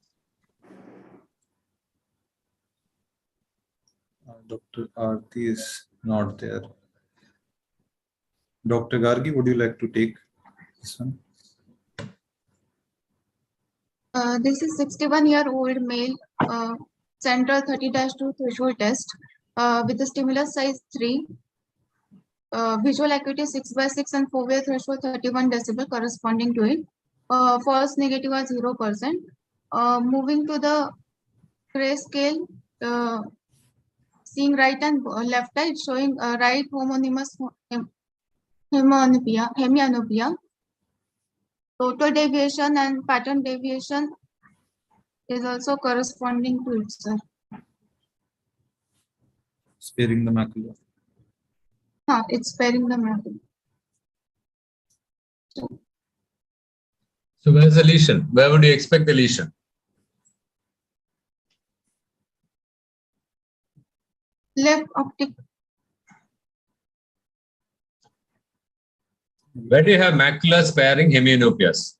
Dr. Arthi is not there. Dr. Gargi, would you like to take this one? This is 61-year-old male, central 30-2 threshold test with the stimulus size 3, visual acuity 6/6 and foveal threshold 31 decibel corresponding to it. False negative are 0%. Moving to the gray scale, seeing right and left eye, showing right homonymous hemianopia. Total deviation and pattern deviation is also corresponding to it, sir. Sparing the macula. It's sparing the macula. So where's the lesion? Where would you expect the lesion? Left optic. Where do you have macular sparing hemianopias?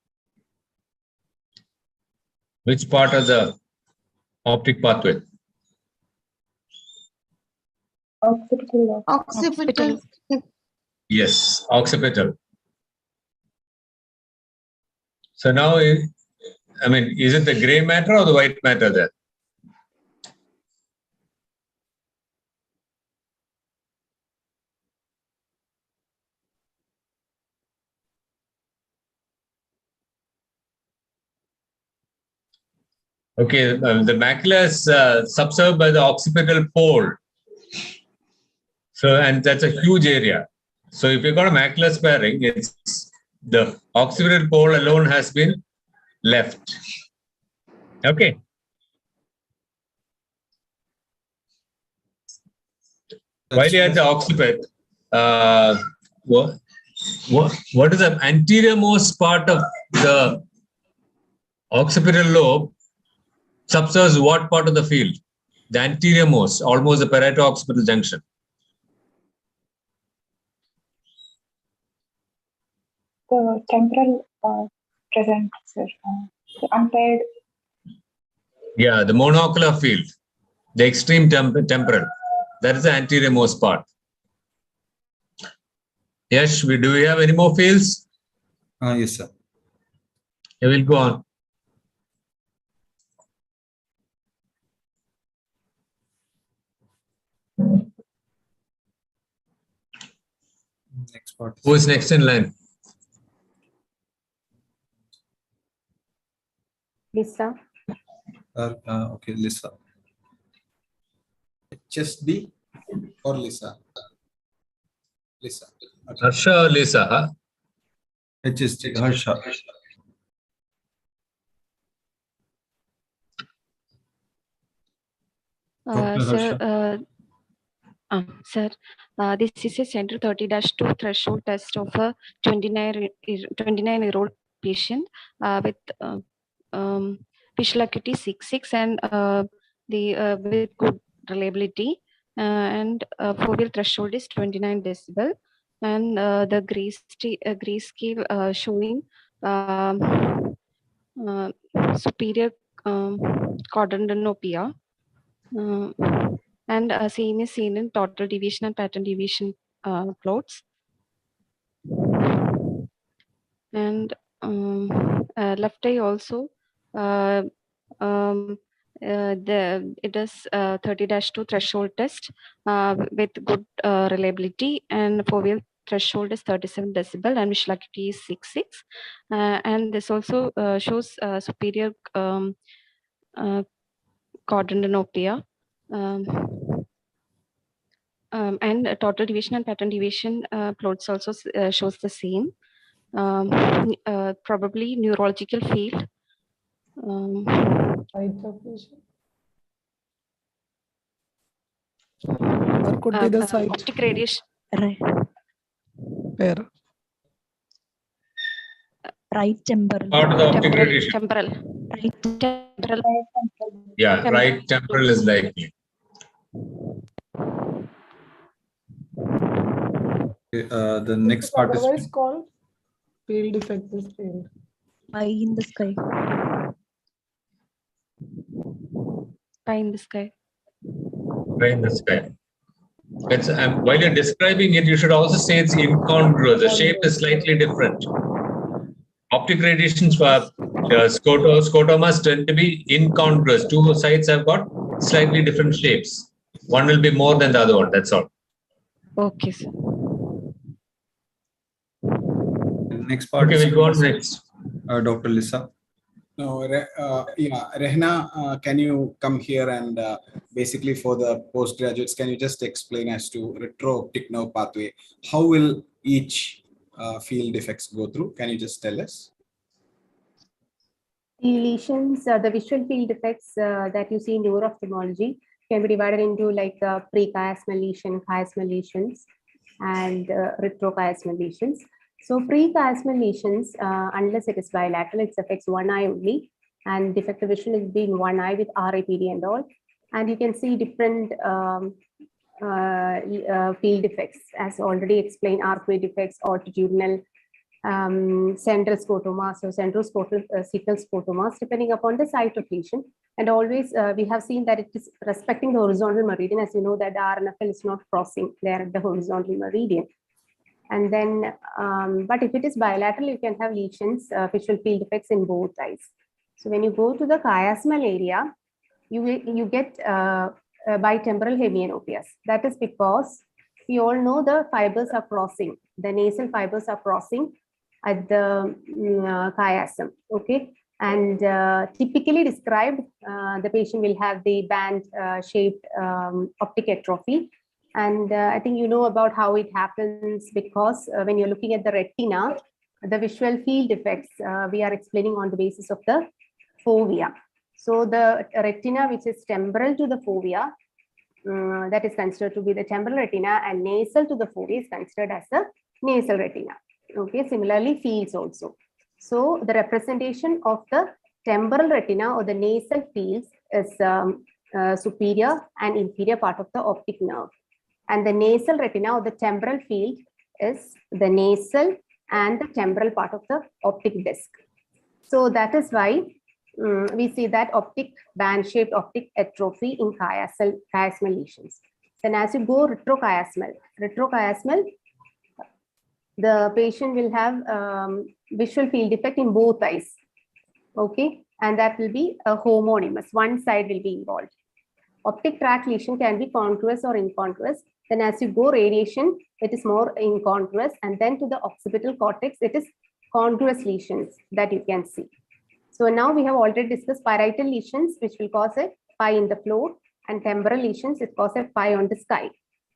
Which part of the optic pathway? Occipital. Occipital. Yes, occipital. So now, I mean, is it the gray matter or the white matter there? Okay, the macula is subserved by the occipital pole. So, and that's a huge area. So if you've got a macular sparing, it's the occipital pole alone has been left. Okay. While you're at the occipit, what is the anterior most part of the occipital lobe subserves what part of the field? The anterior most, almost the parieto-occipital junction. The temporal present, sir. The unpaired. Yeah, the monocular field, the extreme temporal. That is the anterior most part. Yes, do we have any more fields? Yes, sir. I will go on. Next part. Who is next in line? Lisa. Okay, Lisa. HSD or Lisa? Lisa. Okay. Harsha or Lisa? Huh? HSD, Harsha. Sir, this is a central 30-2 threshold test of a 29-year-old patient with visual acuity 6/6 and with good reliability, and foveal threshold is 29 decibel, and the grayscale showing superior quadrantenopia. And same is seen in total deviation and pattern deviation plots. And left eye also It is 30-2 threshold test with good reliability, and foveal threshold is 37 decibel and visual acuity is 6.6. And this also shows superior quadrantenopia. And total deviation and pattern deviation plots also shows the same. Probably neurological field. What could be the site? Optic radiation. Where? Right temporal. Part of the optic radiation. Temporal. Right temporal. Yeah, right temporal is likely. The next part is Otherwise called field defect is field. Pie in the sky. Pie in the sky. Pie in the sky. It's, while you're describing it, you should also say it's incongruous. The shape is slightly different. Optic radiations for scotomas tend to be incongruous. Two sides have got slightly different shapes. One will be more than the other one. That's all. Okay, sir. Next part. Okay, we'll go on next. Dr. Lisa. No, yeah, Rehna, can you come here and basically for the postgraduates, can you just explain as to retro-optic nerve pathway? How will each field defects go through? Can you just tell us? The lesions, the visual field defects that you see in neuro-ophthalmology can be divided into like pre-chiasmal lesion, chiasmal lesions, and retrochiasmal lesions. So pre-chiasmal lesions, unless it is bilateral, it affects one eye only, and defective vision is being one eye with RAPD and all. And you can see different field defects, as already explained, arcuate defects, altitudinal, central scotomas or central cecal scotomas, depending upon the site of lesion. And always we have seen that it is respecting the horizontal meridian, as you know that the RNFL is not crossing there at the horizontal meridian. And then, but if it is bilateral, you can have lesions, visual field defects in both eyes. So when you go to the chiasmal area, you get bitemporal hemianopias. That is because we all know the fibers are crossing, the nasal fibers are crossing at the chiasm, okay? And typically described, the patient will have the band-shaped optic atrophy. And I think you know about how it happens, because when you're looking at the retina, the visual field defects, we are explaining on the basis of the fovea. So the retina, which is temporal to the fovea, that is considered to be the temporal retina, and nasal to the fovea is considered as the nasal retina. Okay, similarly fields also. So the representation of the temporal retina or the nasal fields is superior and inferior part of the optic nerve. And the nasal retina or the temporal field is the nasal and the temporal part of the optic disc. So that is why we see that optic band-shaped optic atrophy in chiasmal lesions. Then as you go retrochiasmal, the patient will have visual field defect in both eyes. Okay, and that will be a homonymous. One side will be involved. Optic tract lesion can be congruous or incongruous. Then as you go radiation, it is more incongruous. And then to the occipital cortex, it is congruous lesions that you can see. So now we have already discussed parietal lesions, which will cause a pie in the floor, and temporal lesions, it causes a pie on the sky.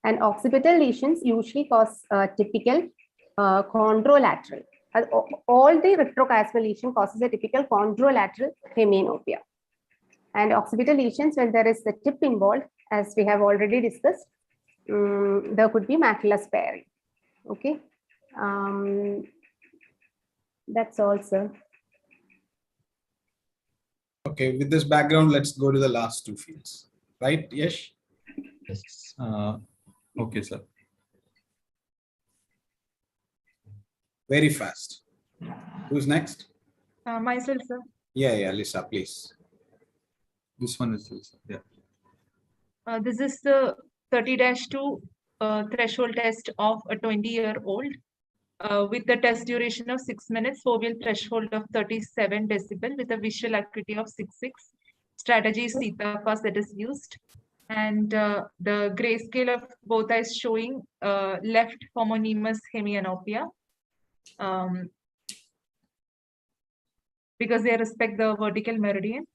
And occipital lesions usually cause typical chondrolateral. All the retrochiasmal lesion causes a typical chondrolateral hemianopia. And occipital lesions, when there is the tip involved, as we have already discussed, there could be macular sparing. Okay, that's all, sir. Okay, with this background, let's go to the last two fields. Right, Yash? Yes. Okay, sir. Very fast. Who's next? Myself, sir. Yeah, Lisa, please. This one is Lisa. Yeah. This is the 30-2 threshold test of a 20-year-old with the test duration of 6 minutes, foveal threshold of 37 decibel with a visual acuity of 6.6. Strategy is theta fast that is used. And the grayscale of both eyes showing left homonymous hemianopia because they respect the vertical meridian.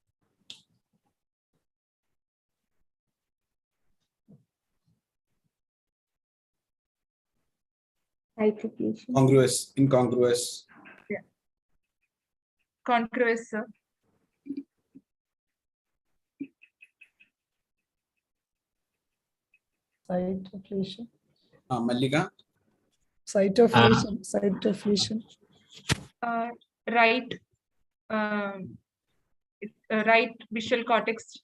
Congruous, incongruous. Yeah. Concruous, sir. Cytoplegia. Mallika? Cytoplegia. Right, right visual cortex.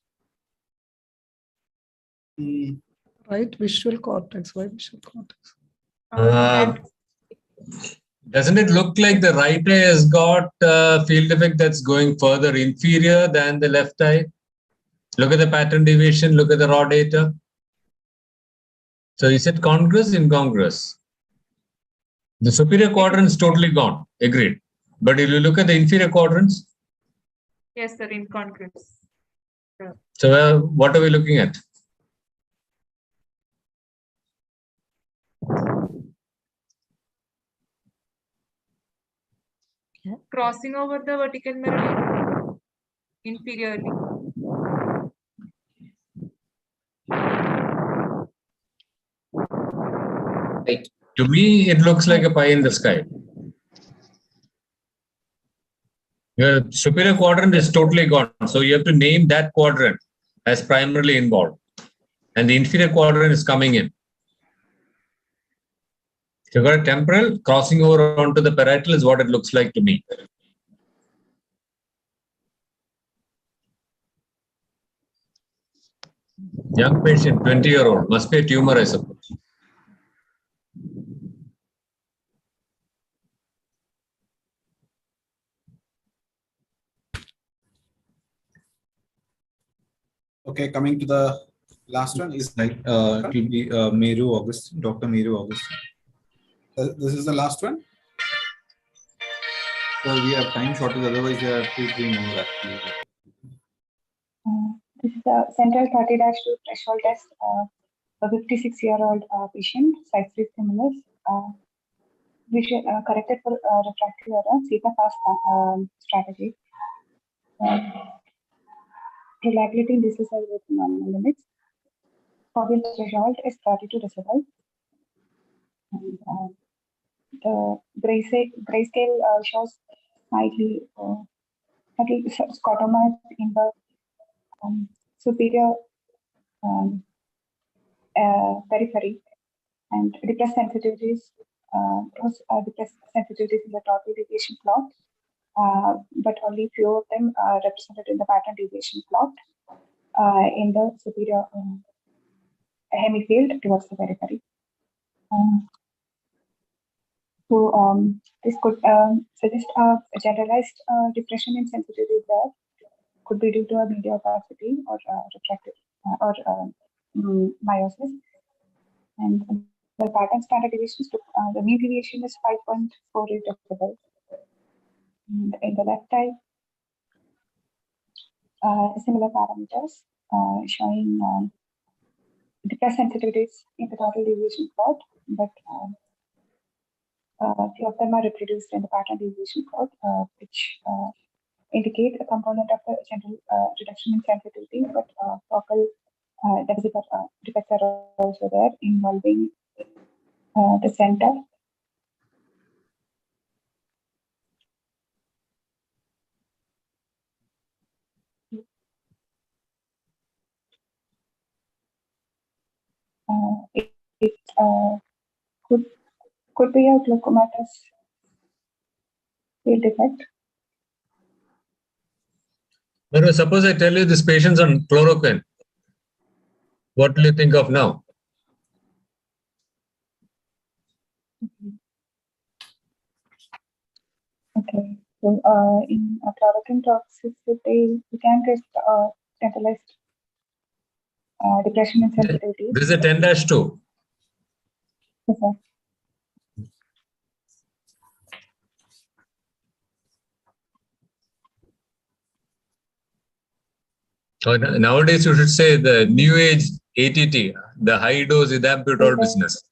Right visual cortex. Why visual cortex? Doesn't it look like the right eye has got field effect that's going further inferior than the left eye? Look at the pattern deviation, look at the raw data. So is it congruous, incongruous? The superior quadrant is totally gone, agreed. But if you look at the inferior quadrants? Yes, sir, incongruous. So what are we looking at? Crossing over the vertical meridian inferiorly. Right. To me, it looks like a pie in the sky. Your superior quadrant is totally gone. So you have to name that quadrant as primarily involved. And the inferior quadrant is coming in. So you've got a temporal crossing over onto the parietal is what it looks like to me. Young patient, 20-year-old, must be a tumor, I suppose. Okay, coming to the last one is like it will be Meru August, Dr. Meru August. This is the last one. So we have time shortage, otherwise there are 2-3 more actually. This is the central 30-2 threshold test. A 56-year-old patient, size 3 stimulus, corrected for refractive error, theta fast strategy. Reliability indices are within normal limits. Foveal threshold is 32 decibel. And, the grayscale shows slightly scotoma in the superior periphery, and depressed sensitivities, depressed sensitivities in the total deviation plot, but only few of them are represented in the pattern deviation plot in the superior hemifield towards the periphery. This could suggest a generalized depression in sensitivity there. Could be due to a media opacity or refractive or meiosis. And the pattern standard deviations, the mean deviation is 5.48 decibel. And in the left eye, similar parameters showing depressed sensitivities in the total deviation plot, but few of them are reproduced in the pattern deviation plot, which indicate a component of the general reduction in sensitivity, but focal defects are also there involving the center. It could be a glaucomatous field defect. But suppose I tell you this patient's on chloroquine. What do you think of now? Okay, so in chloroquine toxicity, we can test centralized depression and sensitivity. This is a 10-2. Yes, sir. Nowadays, you should say the new age ATT, the high dose ethambutol business.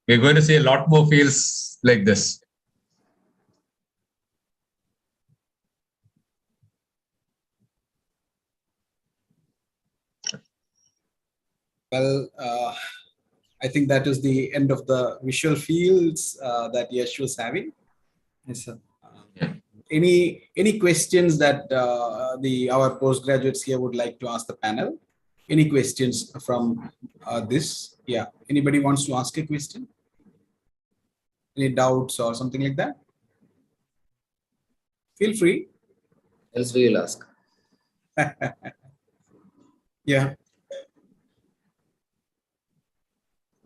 We're going to see a lot more fields like this. Well, I think that is the end of the visual fields that Yash was having. Yes, sir. Any questions that our postgraduates here would like to ask the panel? Any questions from this? Yeah. Anybody wants to ask a question? Any doubts or something like that? Feel free. Else we will ask. Yeah.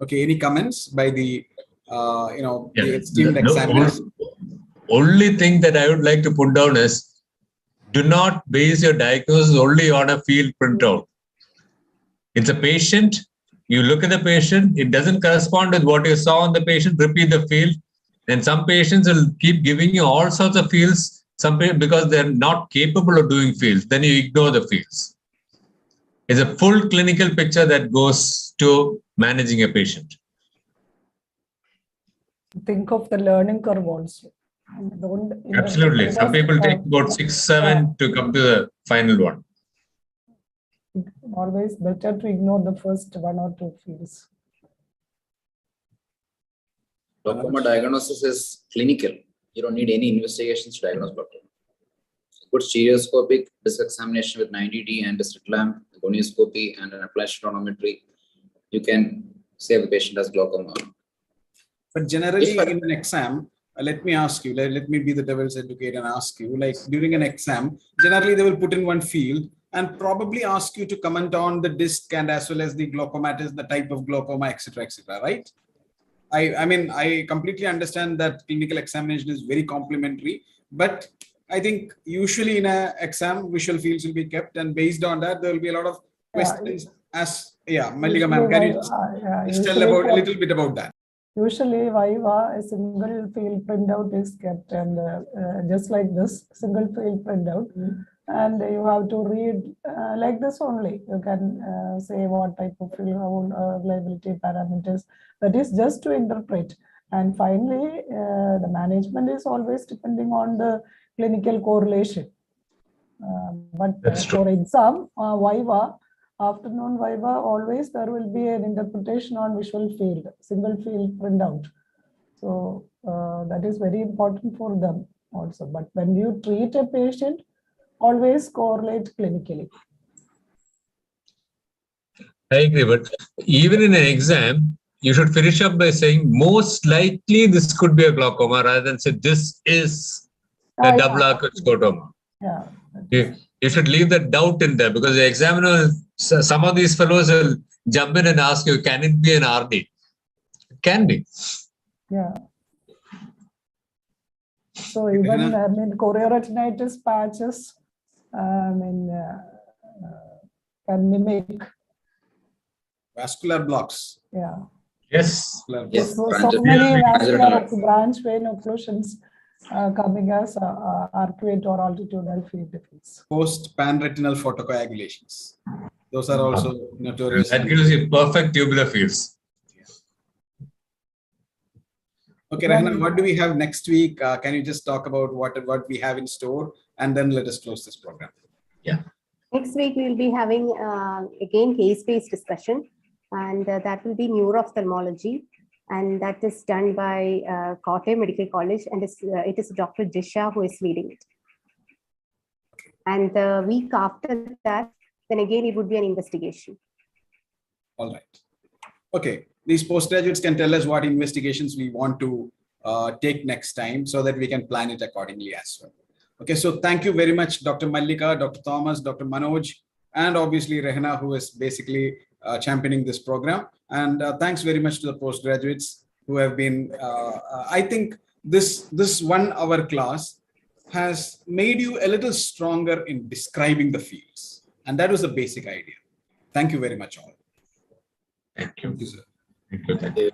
Okay. Any comments by the the esteemed examiners? Only thing that I would like to put down is, do not base your diagnosis only on a field printout. It's a patient. You look at the patient. It doesn't correspond with what you saw on the patient. Repeat the field. And some patients will keep giving you all sorts of fields. Because they're not capable of doing fields. Then you ignore the fields. It's a full clinical picture that goes to managing a patient. Think of the learning curve also. Absolutely. Some people take about 6, 7 to come to the final one. Always better to ignore the first 1 or 2 fields. Glaucoma diagnosis is clinical. You don't need any investigations to diagnose glaucoma. Good stereoscopic disc examination with 90D and a slit lamp, gonioscopy, and an applied tonometry, you can say the patient has glaucoma. But generally, in an exam, let me ask you, let me be the devil's advocate and ask you, like during an exam, generally they will put in one field and probably ask you to comment on the disc and as well as the glaucomatous, the type of glaucoma, etc., right? I mean, I completely understand that clinical examination is very complimentary, but I think usually in an exam, visual fields will be kept, and based on that, there will be a lot of questions. Mallika ma'am, can you just tell about a little bit about that? Usually, Viva, a single field printout is kept, and just like this, single field printout, and you have to read like this only. You can say what type of field, reliability parameters. That is just to interpret. And finally, the management is always depending on the clinical correlation. But for exam, Viva, afternoon Viva, always there will be an interpretation on visual field, single field printout. So that is very important for them also. But when you treat a patient, always correlate clinically. I agree, but even in an exam, you should finish up by saying most likely this could be a glaucoma rather than say this is a double arc scotoma. Yeah. You should leave that doubt in there, because the examiner, some of these fellows will jump in and ask you, can it be an RD? It can be. Yeah. So even chorioretinitis patches, can mimic vascular blocks. Yeah. Yes. Yes. So many vascular branch vein occlusions coming as arcuate or altitudinal field defects. Post panretinal photocoagulations. Those are also notorious. That gives you perfect tubular fields. Okay, Rahna, what do we have next week? Can you just talk about what we have in store, and then let us close this program? Yeah. Next week, we will be having, again, case-based discussion, and that will be neuro ophthalmology, and that is done by Kottayam Medical College, and it is Dr. Jisha who is leading it. And the week after that, then again, it would be an investigation. All right. Okay. These postgraduates can tell us what investigations we want to take next time, so that we can plan it accordingly as well. Okay, so thank you very much, Dr. Mallika, Dr. Thomas, Dr. Manoj, and obviously Rehna, who is basically championing this program. And thanks very much to the postgraduates who have been, I think this 1 hour class has made you a little stronger in describing the fields. And that was the basic idea. Thank you very much all. Thank you. Thank you, sir. Thank you.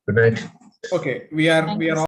Good night. Okay, we are all